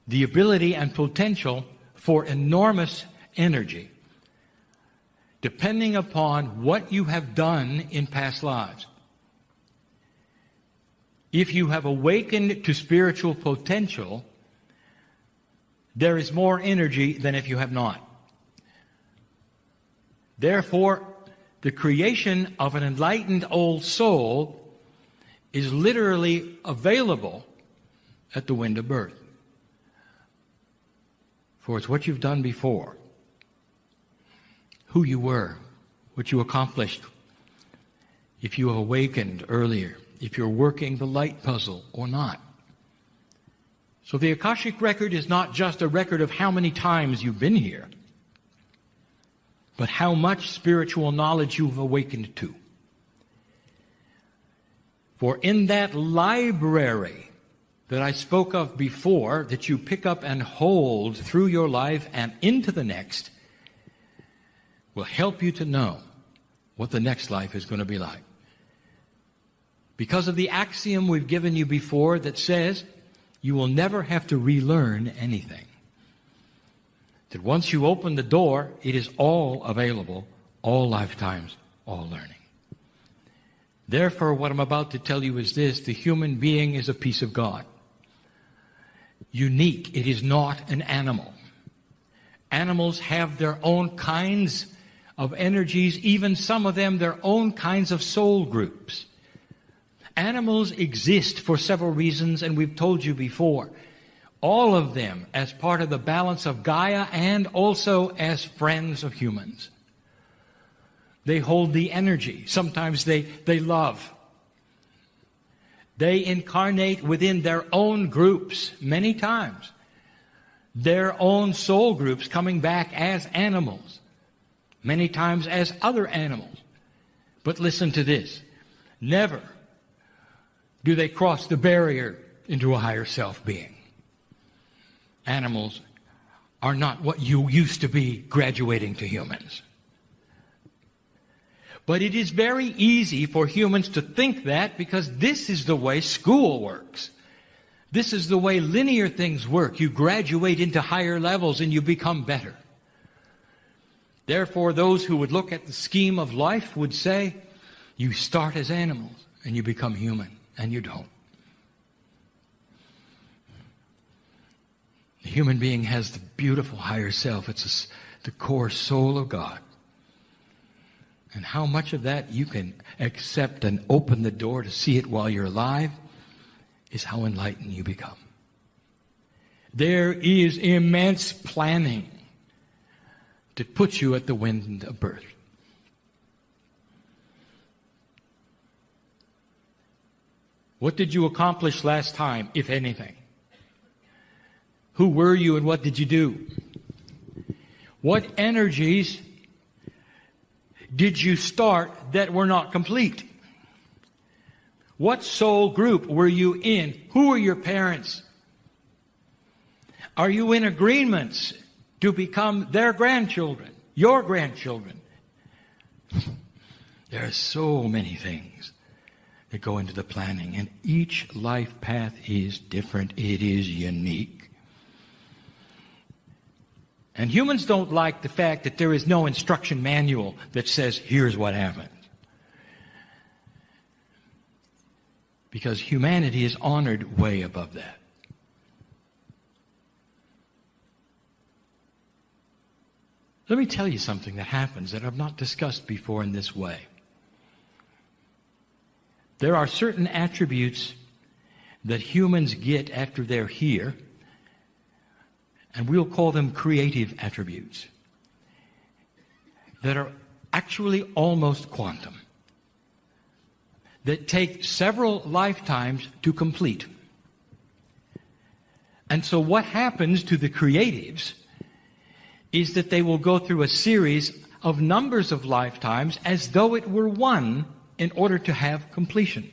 the ability and potential for enormous energy, depending upon what you have done in past lives. If you have awakened to spiritual potential, there is more energy than if you have not. Therefore, the creation of an enlightened old soul is literally available at the wind of birth. For it's what you've done before, who you were, what you accomplished, if you have awakened earlier, if you're working the light puzzle or not. So the Akashic record is not just a record of how many times you've been here, but how much spiritual knowledge you've awakened to. For in that library that I spoke of before, that you pick up and hold through your life and into the next, will help you to know what the next life is going to be like. Because of the axiom we've given you before that says you will never have to relearn anything. That once you open the door, it is all available, all lifetimes, all learning. Therefore, what I'm about to tell you is this: the human being is a piece of God. Unique. It is not an animal. Animals have their own kinds of energies, even some of them their own kinds of soul groups. Animals exist for several reasons, and we've told you before. All of them as part of the balance of Gaia and also as friends of humans. They hold the energy. Sometimes they love. They incarnate within their own groups many times. Their own soul groups coming back as animals. Many times as other animals. But listen to this. Never do they cross the barrier into a higher self being. Animals are not what you used to be graduating to humans. But it is very easy for humans to think that, because this is the way school works. This is the way linear things work. You graduate into higher levels and you become better. Therefore, those who would look at the scheme of life would say, you start as animals and you become human, and you don't. The human being has the beautiful higher self. It's the core soul of God. And how much of that you can accept and open the door to see it while you're alive is how enlightened you become. There is immense planning to put you at the wind of birth. What did you accomplish last time, if anything? Who were you and what did you do? What energies did you start that were not complete? What soul group were you in? Who are your parents? Are you in agreements to become their grandchildren, your grandchildren? There are so many things that go into the planning, and each life path is different. It is unique. And humans don't like the fact that there is no instruction manual that says, here's what happens. Because humanity is honored way above that. Let me tell you something that happens that I've not discussed before in this way. There are certain attributes that humans get after they're here, and we'll call them creative attributes, that are actually almost quantum, that take several lifetimes to complete. And so what happens to the creatives is that they will go through a series of numbers of lifetimes as though it were one in order to have completion.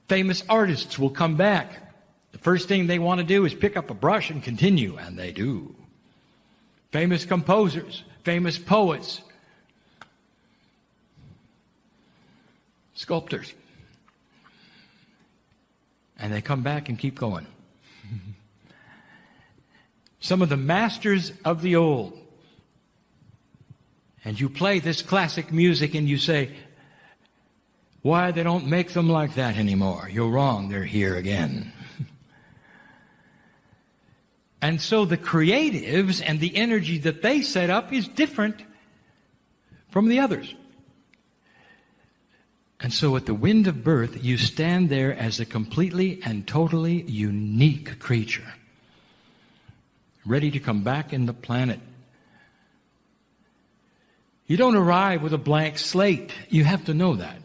Famous artists will come back. The first thing they want to do is pick up a brush and continue, and they do. Famous composers, famous poets, sculptors. And they come back and keep going. Some of the masters of the old. And you play this classic music and you say, why they don't make them like that anymore? You're wrong, they're here again. And so the creatives and the energy that they set up is different from the others. And so at the wind of birth, you stand there as a completely and totally unique creature, ready to come back in the planet. You don't arrive with a blank slate. You have to know that.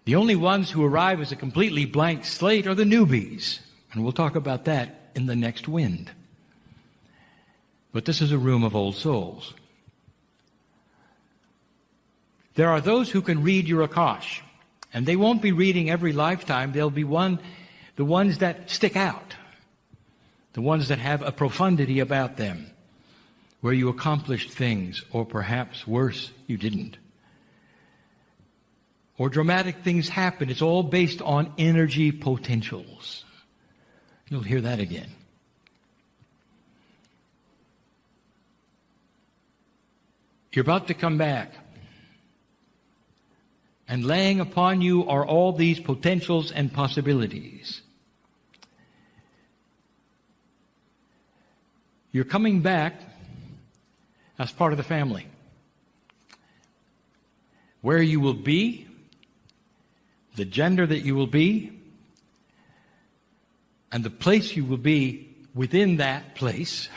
The only ones who arrive as a completely blank slate are the newbies. And we'll talk about that in the next wind. But this is a room of old souls. There are those who can read your Akash, and they won't be reading every lifetime. They'll be the ones that stick out, the ones that have a profundity about them, where you accomplished things, or perhaps worse, you didn't. Or dramatic things happen. It's all based on energy potentials. You'll hear that again. You're about to come back. And laying upon you are all these potentials and possibilities. You're coming back as part of the family. Where you will be, the gender that you will be, and the place you will be within that place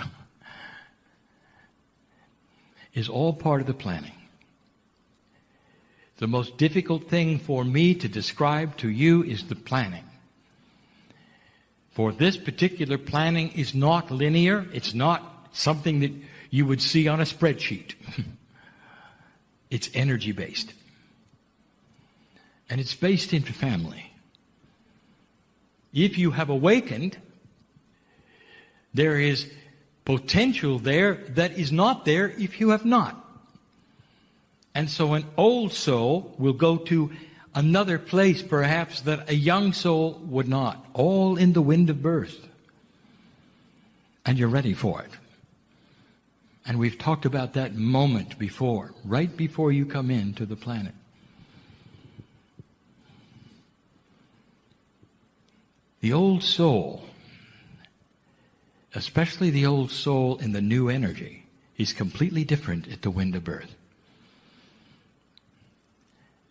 is all part of the planning. The most difficult thing for me to describe to you is the planning. For this particular planning is not linear. It's not something that you would see on a spreadsheet. It's energy-based. And it's based into family. If you have awakened, there is potential there that is not there if you have not. And so an old soul will go to another place perhaps that a young soul would not. All in the wind of birth. And you're ready for it. And we've talked about that moment before, right before you come into the planet. The old soul, especially the old soul in the new energy, is completely different at the wind of birth.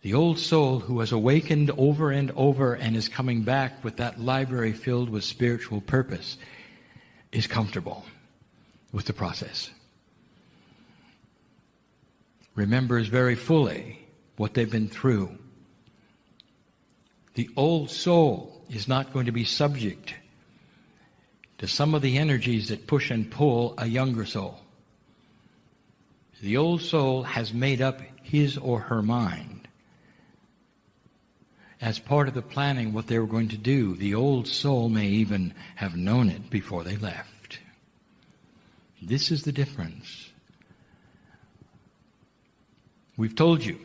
The old soul who has awakened over and over and is coming back with that library filled with spiritual purpose is comfortable with the process. Remembers very fully what they've been through. The old soul is not going to be subject to some of the energies that push and pull a younger soul. The old soul has made up his or her mind. As part of the planning what they were going to do, the old soul may even have known it before they left. This is the difference. We've told you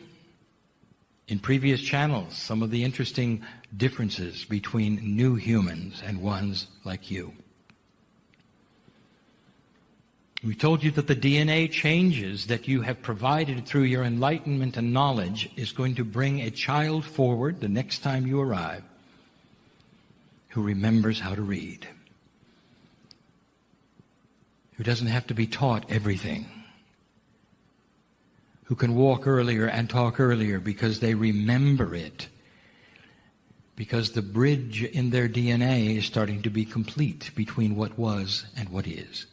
in previous channels some of the interesting differences between new humans and ones like you. We told you that the DNA changes that you have provided through your enlightenment and knowledge is going to bring a child forward the next time you arrive who remembers how to read, who doesn't have to be taught everything, who can walk earlier and talk earlier because they remember it, because the bridge in their DNA is starting to be complete between what was and what is.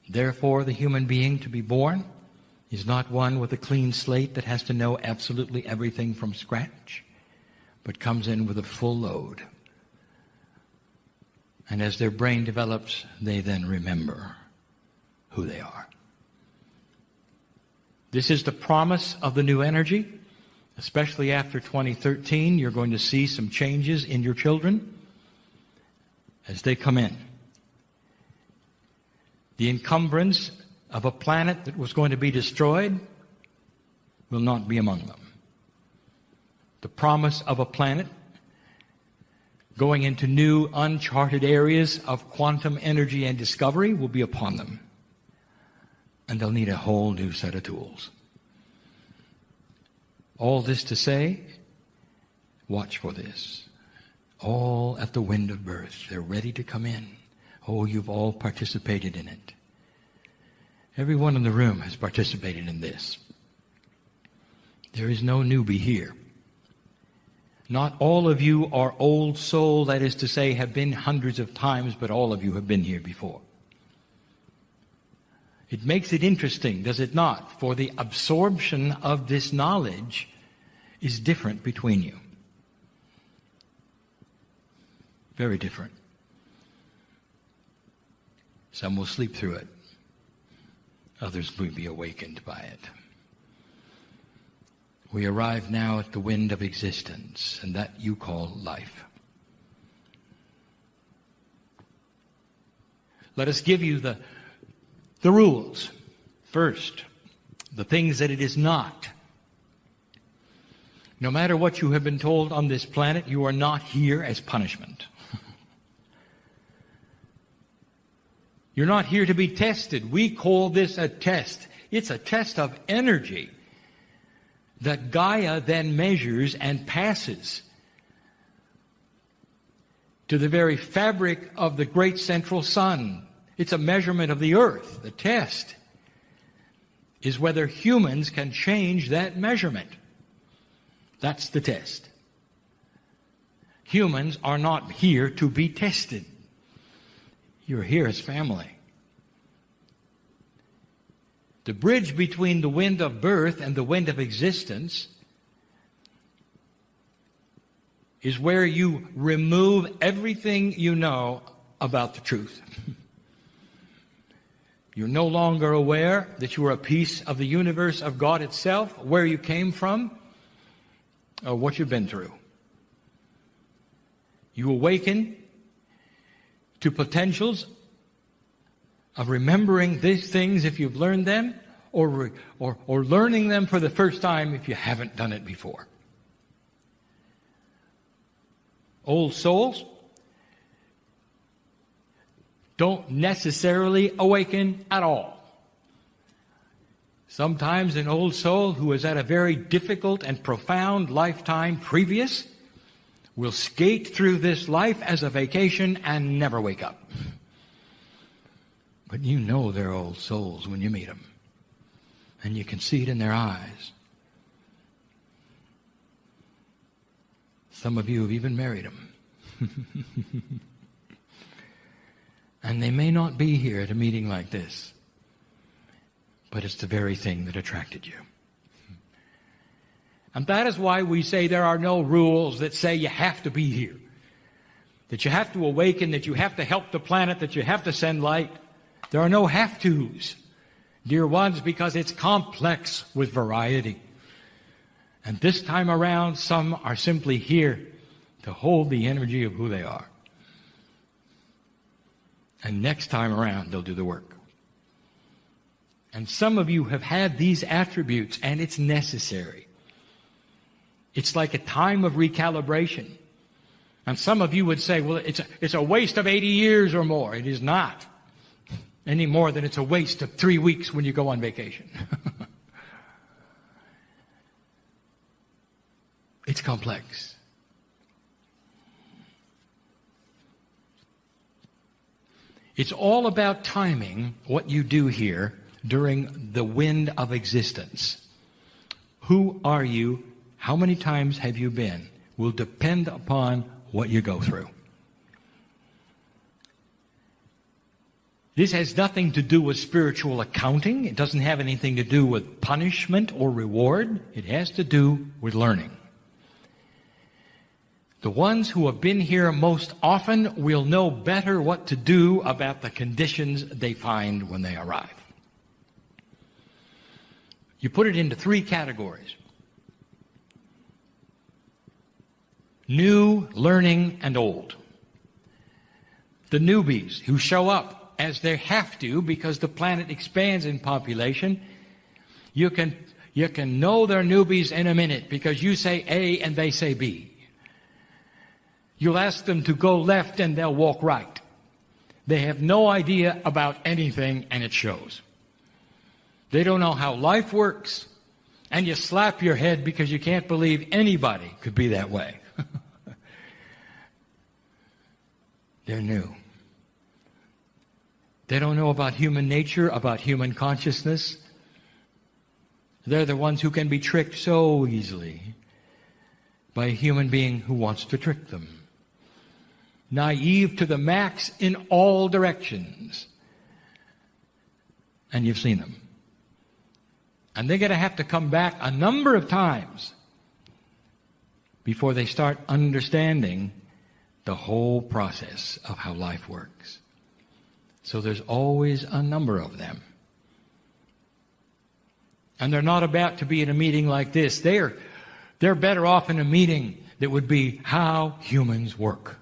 Therefore, the human being to be born is not one with a clean slate that has to know absolutely everything from scratch, but comes in with a full load. And as their brain develops, they then remember who they are. This is the promise of the new energy. Especially after 2013, you're going to see some changes in your children as they come in. The encumbrance of a planet that was going to be destroyed will not be among them. The promise of a planet going into new uncharted areas of quantum energy and discovery will be upon them. And they'll need a whole new set of tools. All this to say, watch for this. All at the wind of birth. They're ready to come in. Oh, you've all participated in it. Everyone in the room has participated in this. There is no newbie here. Not all of you are old soul, that is to say, have been hundreds of times, but all of you have been here before. It makes it interesting, does it not? For the absorption of this knowledge is different between you. Very different. Some will sleep through it. Others will be awakened by it. We arrive now at the wind of existence, and that you call life. Let us give you the rules. First, the things that it is not. No matter what you have been told on this planet, you are not here as punishment. You're not here to be tested. We call this a test. It's a test of energy that Gaia then measures and passes to the very fabric of the great central sun. It's a measurement of the earth. The test is whether humans can change that measurement. That's the test. Humans are not here to be tested. You're here as family. The bridge between the wind of birth and the wind of existence is where you remove everything you know about the truth. You're no longer aware that you are a piece of the universe of God itself, where you came from, or what you've been through. You awaken to potentials of remembering these things if you've learned them, or learning them for the first time if you haven't done it before. Old souls don't necessarily awaken at all. Sometimes an old soul who is at a very difficult and profound lifetime previous will skate through this life as a vacation and never wake up. But you know they're old souls when you meet them. And you can see it in their eyes. Some of you have even married them. And they may not be here at a meeting like this, but it's the very thing that attracted you. And that is why we say there are no rules that say you have to be here, that you have to awaken, that you have to help the planet, that you have to send light. There are no have-tos, dear ones, because it's complex with variety. And this time around, some are simply here to hold the energy of who they are. And next time around, they'll do the work. And some of you have had these attributes, and it's necessary. It's like a time of recalibration. And some of you would say, well, it's a waste of 80 years or more. It is not. Any more than it's a waste of 3 weeks when you go on vacation. It's complex. It's all about timing what you do here during the wind of existence. Who are you? How many times have you been? Will depend upon what you go through. This has nothing to do with spiritual accounting. It doesn't have anything to do with punishment or reward. It has to do with learning. The ones who have been here most often will know better what to do about the conditions they find when they arrive. You put it into 3 categories: new, learning, and old. The newbies who show up as they have to because the planet expands in population, you can know they're newbies in a minute because you say A and they say B. You'll ask them to go left and they'll walk right. They have no idea about anything, and it shows. They don't know how life works, and you slap your head because you can't believe anybody could be that way. They're new. They don't know about human nature, about human consciousness. They're the ones who can be tricked so easily by a human being who wants to trick them. Naive to the max in all directions. And you've seen them. And they're going to have to come back a number of times before they start understanding the whole process of how life works. So there's always a number of them. And they're not about to be in a meeting like this. They're better off in a meeting that would be how humans work.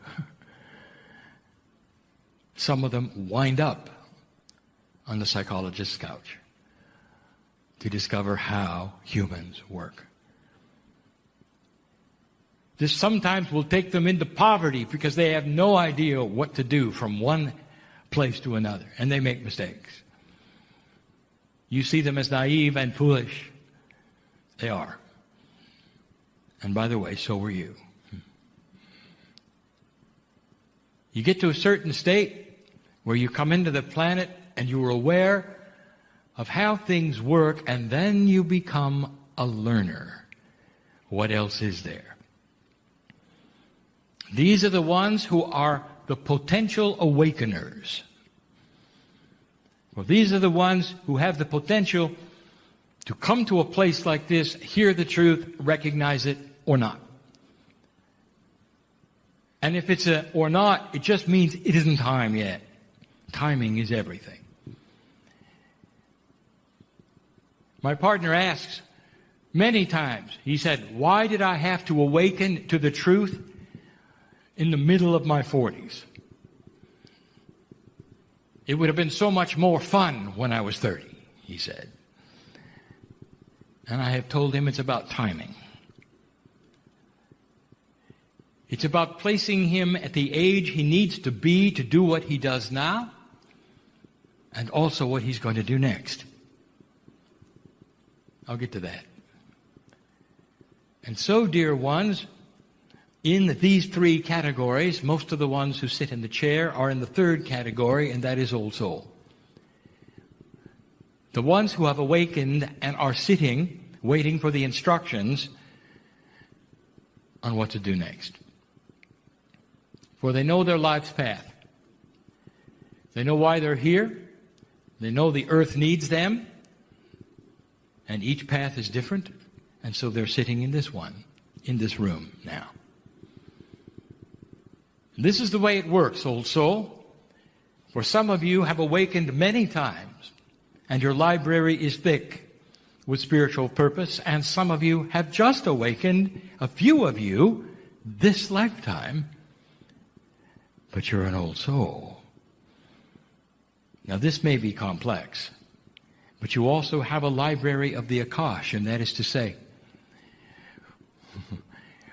Some of them wind up on the psychologist's couch to discover how humans work. This sometimes will take them into poverty because they have no idea what to do from one place to another, and they make mistakes. You see them as naive and foolish. They are. And by the way, so were you. You get to a certain state where you come into the planet and you are aware of how things work, and then you become a learner. What else is there? These are the ones who are the potential awakeners. Well, these are the ones who have the potential to come to a place like this, hear the truth, recognize it or not. And if it's a or not, it just means it isn't time yet. Timing is everything. My partner asks many times, he said, why did I have to awaken to the truth in the middle of my 40s? It would have been so much more fun when I was 30, he said. And I have told him it's about timing. It's about placing him at the age he needs to be to do what he does now, and also what he's going to do next. I'll get to that. And so, dear ones, in these three categories, most of the ones who sit in the chair are in the third category, and that is old soul. The ones who have awakened and are sitting, waiting for the instructions on what to do next. For they know their life's path. They know why they're here. They know the earth needs them. And each path is different. And so they're sitting in this one, in this room now. This is the way it works, old soul. For some of you have awakened many times, and your library is thick with spiritual purpose, and some of you have just awakened, a few of you, this lifetime, but you're an old soul. Now this may be complex, but you also have a library of the Akash, and that is to say,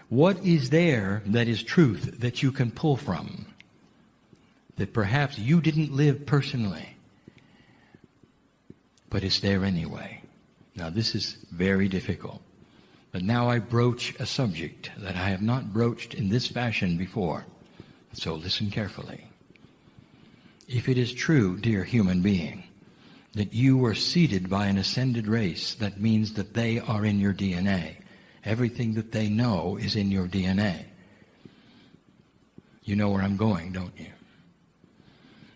what is there that is truth that you can pull from, that perhaps you didn't live personally, but it's there anyway? Now this is very difficult, but now I broach a subject that I have not broached in this fashion before, so listen carefully. If it is true, dear human being, that you were seeded by an ascended race, that means that they are in your DNA. Everything that they know is in your DNA. You know where I'm going, don't you?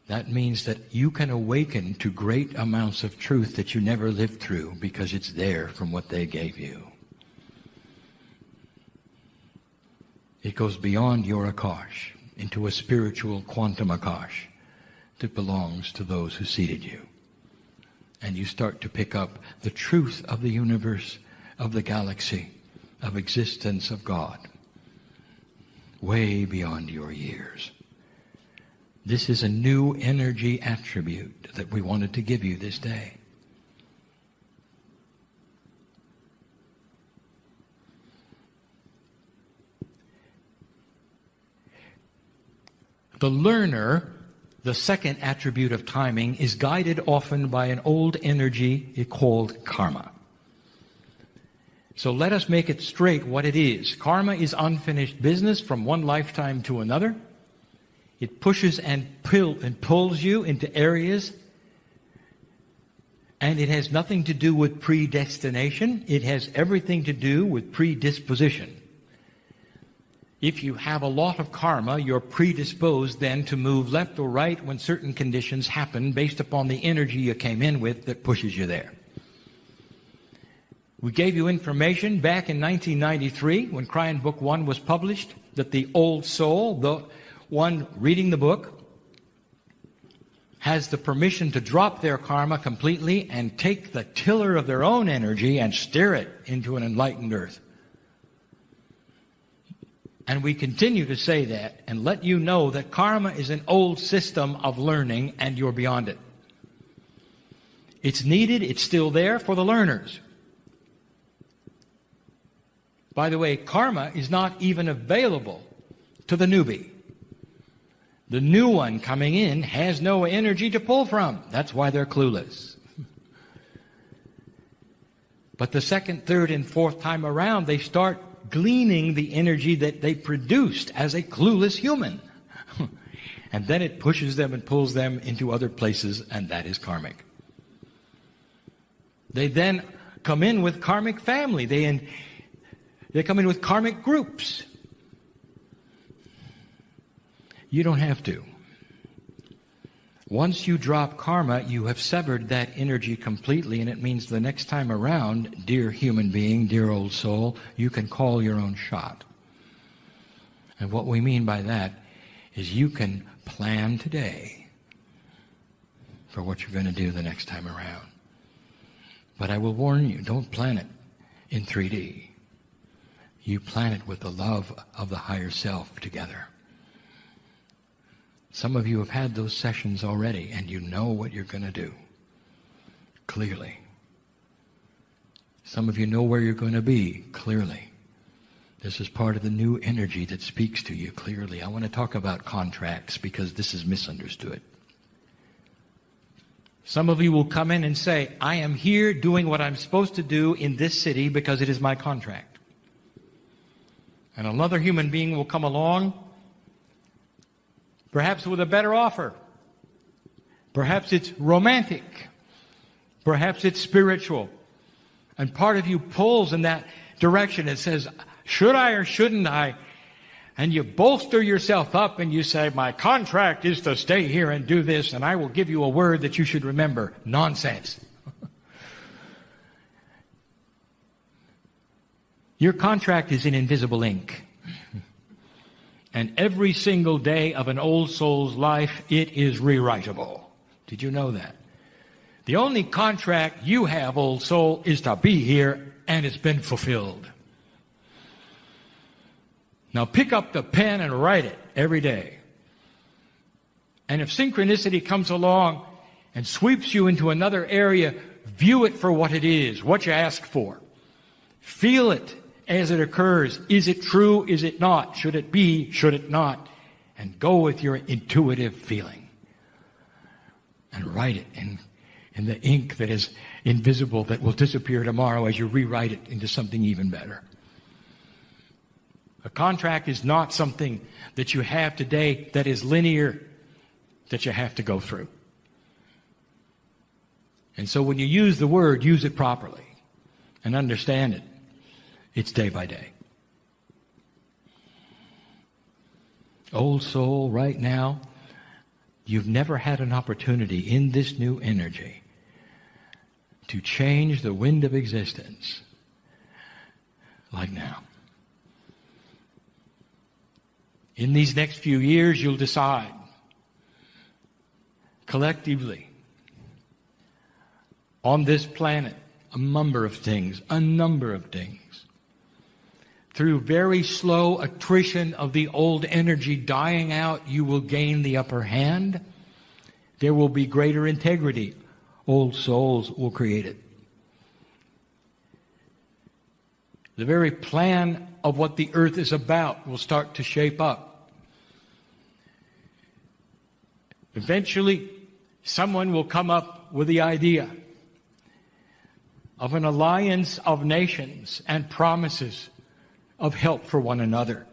That means that you can awaken to great amounts of truth that you never lived through because it's there from what they gave you. It goes beyond your Akash into a spiritual quantum Akash that belongs to those who seeded you. And you start to pick up the truth of the universe, of the galaxy, of existence of God, way beyond your years. This is a new energy attribute that we wanted to give you this day. The learner, the second attribute of timing, is guided often by an old energy called karma. So let us make it straight what it is. Karma is unfinished business from one lifetime to another. It pushes and pulls you into areas, and it has nothing to do with predestination. It has everything to do with predisposition. If you have a lot of karma, you're predisposed then to move left or right when certain conditions happen based upon the energy you came in with that pushes you there. We gave you information back in 1993 when Kryon Book 1 was published that the old soul, the one reading the book, has the permission to drop their karma completely and take the tiller of their own energy and steer it into an enlightened earth. And we continue to say that and let you know that karma is an old system of learning and you're beyond it. It's needed, it's still there for the learners. By the way, karma is not even available to the newbie. The new one coming in has no energy to pull from. That's why they're clueless. But the second, third, and fourth time around, they start gleaning the energy that they produced as a clueless human. And then it pushes them and pulls them into other places, and that is karmic. They then come in with karmic family. They come in with karmic groups. You don't have to. Once you drop karma, you have severed that energy completely, and it means the next time around, dear human being, dear old soul, you can call your own shot. And what we mean by that is you can plan today for what you're going to do the next time around. But I will warn you, don't plan it in 3D. You plan it with the love of the higher self together. Some of you have had those sessions already, and you know what you're going to do, clearly. Some of you know where you're going to be, clearly. This is part of the new energy that speaks to you clearly. I want to talk about contracts because this is misunderstood. Some of you will come in and say, I am here doing what I'm supposed to do in this city because it is my contract. And another human being will come along, perhaps with a better offer. Perhaps it's romantic. Perhaps it's spiritual. And part of you pulls in that direction and says, should I or shouldn't I? And you bolster yourself up and you say, my contract is to stay here and do this, and I will give you a word that you should remember. Nonsense. Your contract is in invisible ink. And every single day of an old soul's life, it is rewritable. Did you know that? The only contract you have, old soul, is to be here, and it's been fulfilled. Now pick up the pen and write it every day. And if synchronicity comes along and sweeps you into another area, view it for what it is, what you ask for. Feel it as it occurs. Is it true? Is it not? Should it be? Should it not? And go with your intuitive feeling. And write it in the ink that is invisible, that will disappear tomorrow as you rewrite it into something even better. A contract is not something that you have today that is linear, that you have to go through. And so when you use the word, use it properly and understand it. It's day by day. Old soul, right now, you've never had an opportunity in this new energy to change the wind of existence like now. In these next few years, you'll decide collectively on this planet a number of things. Through very slow attrition of the old energy dying out, you will gain the upper hand. There will be greater integrity. Old souls will create it. The very plan of what the earth is about will start to shape up. Eventually, someone will come up with the idea of an alliance of nations and promises of help for one another.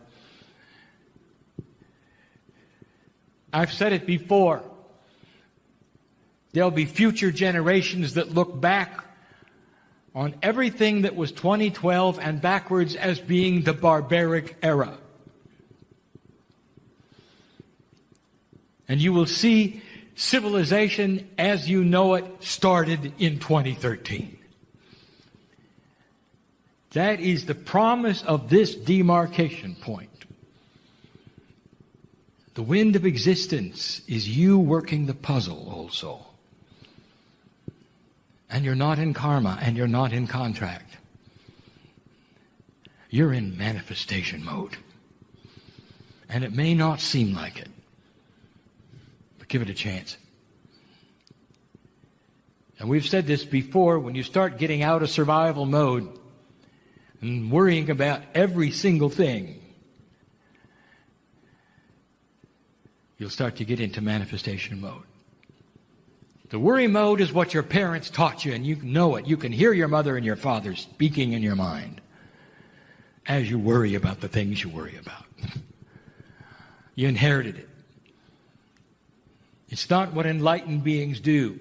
I've said it before. There'll be future generations that look back on everything that was 2012 and backwards as being the barbaric era. And you will see civilization as you know it started in 2013. That is the promise of this demarcation point. The wind of existence is you working the puzzle, old soul. And you're not in karma, and you're not in contract. You're in manifestation mode. And it may not seem like it, but give it a chance. And we've said this before, when you start getting out of survival mode and worrying about every single thing, you'll start to get into manifestation mode. The worry mode is what your parents taught you, and you know it. You can hear your mother and your father speaking in your mind. as you worry about the things you worry about. You inherited it. It's not what enlightened beings do.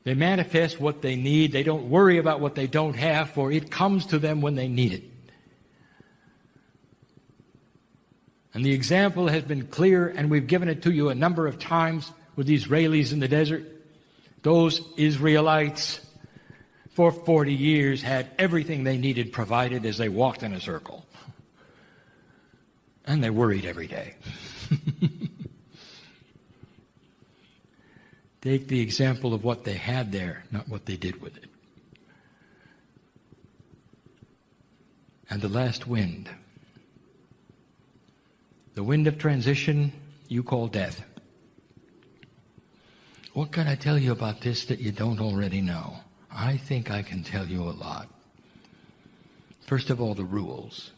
They manifest what they need. They don't worry about what they don't have, for it comes to them when they need it. And the example has been clear, and we've given it to you a number of times with the Israelis in the desert. Those Israelites for 40 years had everything they needed provided as they walked in a circle. And they worried every day. Take the example of what they had there, not what they did with it. And the last wind. The wind of transition you call death. What can I tell you about this that you don't already know? I think I can tell you a lot. First of all, the rules.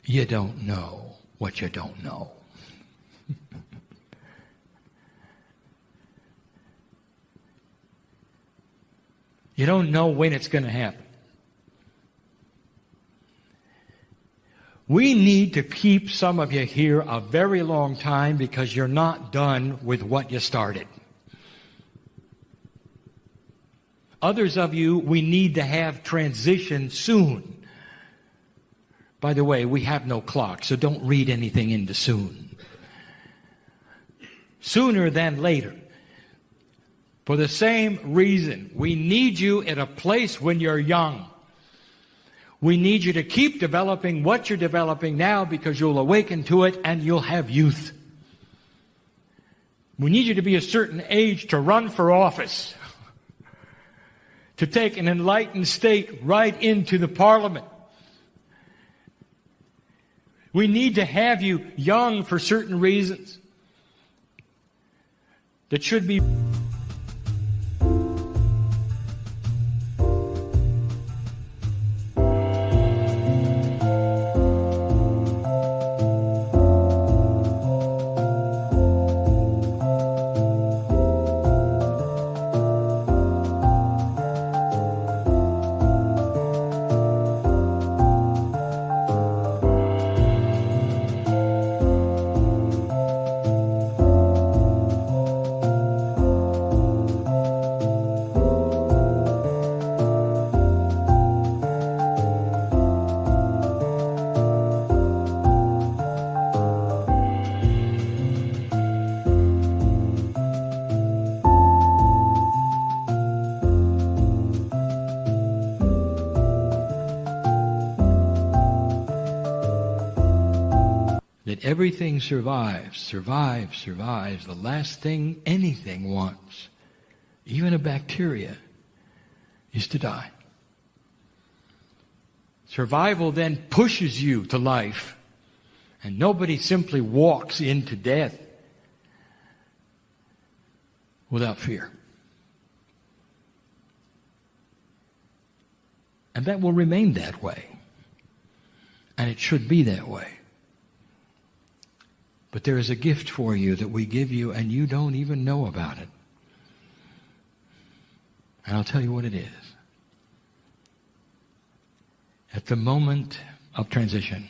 You don't know what you don't know. You don't know when it's going to happen. We need to keep some of you here a very long time because you're not done with what you started. Others of you, we need to have transition soon. By the way, we have no clock, so don't read anything into soon. Sooner than later. For the same reason, we need you at a place when you're young. We need you to keep developing what you're developing now because you'll awaken to it and you'll have youth. We need you to be a certain age to run for office, to take an enlightened state right into the parliament. We need to have you young for certain reasons that should be. That everything survives. The last thing anything wants, even a bacteria, is to die. Survival then pushes you to life, and nobody simply walks into death without fear. And that will remain that way. And it should be that way. But there is a gift for you that we give you and you don't even know about it. And I'll tell you what it is. At the moment of transition,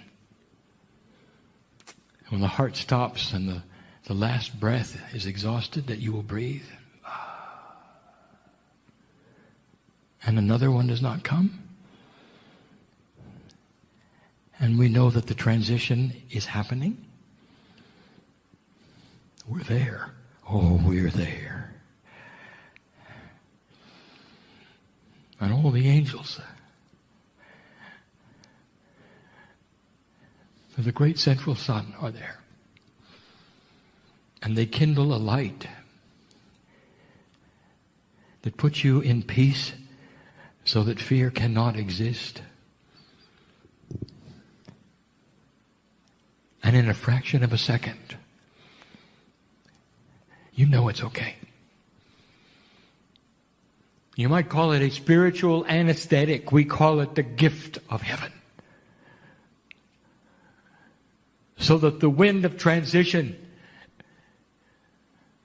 when the heart stops and the last breath is exhausted, that you will breathe. And another one does not come. And we know that the transition is happening. We're there. Oh, we're there. And all the angels of the great central sun are there. And they kindle a light that puts you in peace so that fear cannot exist. And in a fraction of a second, you know it's okay. You might call it a spiritual anesthetic. We call it the gift of heaven. So that the wind of transition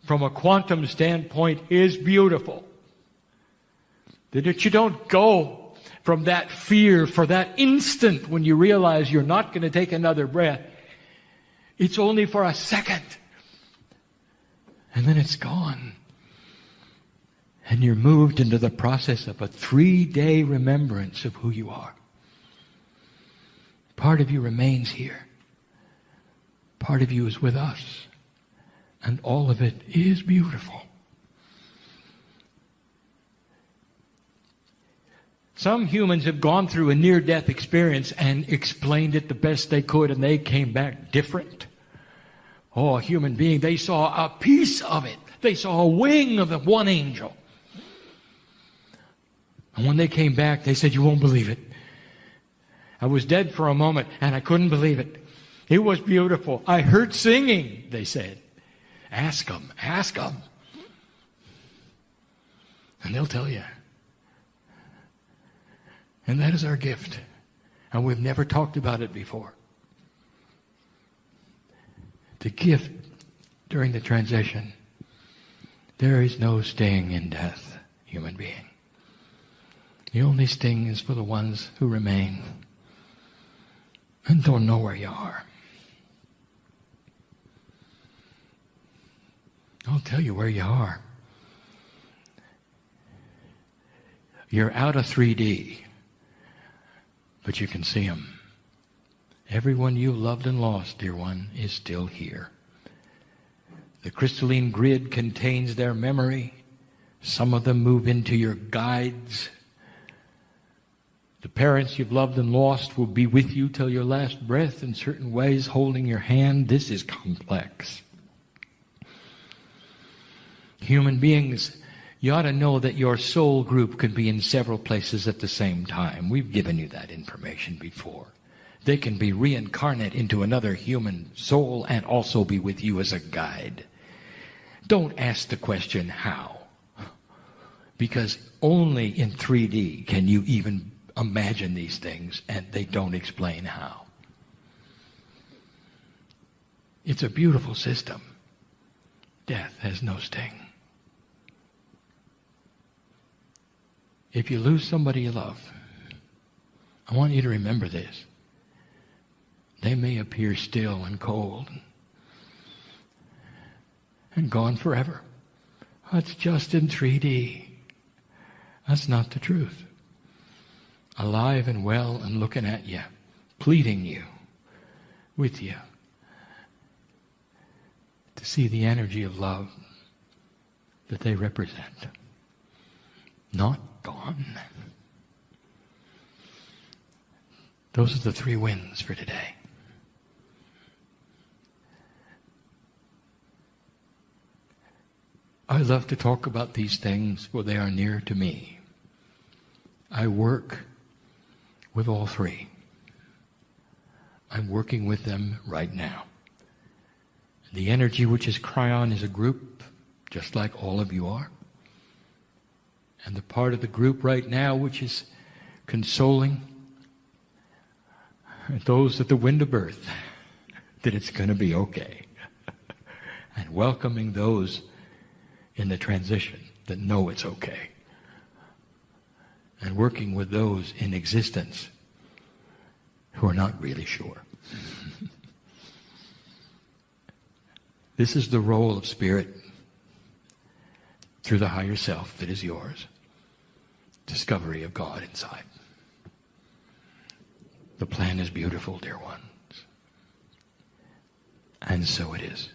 from a quantum standpoint is beautiful. That you don't go from that fear for that instant when you realize you're not going to take another breath. It's only for a second. And then it's gone. And you're moved into the process of a 3-day remembrance of who you are. Part of you remains here. Part of you is with us. And all of it is beautiful. Some humans have gone through a near-death experience and explained it the best they could, and they came back different. Oh, a human being, they saw a piece of it. They saw a wing of the one angel. And when they came back, they said, "You won't believe it. I was dead for a moment, and I couldn't believe it. It was beautiful. I heard singing," they said. Ask them. Ask them. And they'll tell you. And that is our gift. And we've never talked about it before. The gift during the transition. There is no sting in death, human being. The only sting is for the ones who remain and don't know where you are. I'll tell you where you are. You're out of 3D. But you can see them. Everyone you loved and lost, dear one, is still here. The crystalline grid contains their memory. Some of them move into your guides. The parents you've loved and lost will be with you till your last breath in certain ways, holding your hand. This is complex. Human beings, you ought to know that your soul group could be in several places at the same time. We've given you that information before. They can be reincarnate into another human soul and also be with you as a guide. Don't ask the question, how? Because only in 3D can you even imagine these things, and they don't explain how. It's a beautiful system. Death has no sting. If you lose somebody you love, I want you to remember this. They may appear still and cold and gone forever. That's just in 3D. That's not the truth. Alive and well and looking at you, pleading you, with you, to see the energy of love that they represent. Not gone. Those are the 3 wins for today. I love to talk about these things, for they are near to me. I work with all 3. I'm working with them right now. The energy which is Kryon is a group, just like all of you are. And the part of the group right now which is consoling those at the wind of birth that it's going to be okay. And welcoming those in the transition that know it's okay. And working with those in existence who are not really sure. This is the role of Spirit through the higher self that is yours. Discovery of God inside. The plan is beautiful, dear ones. And so it is.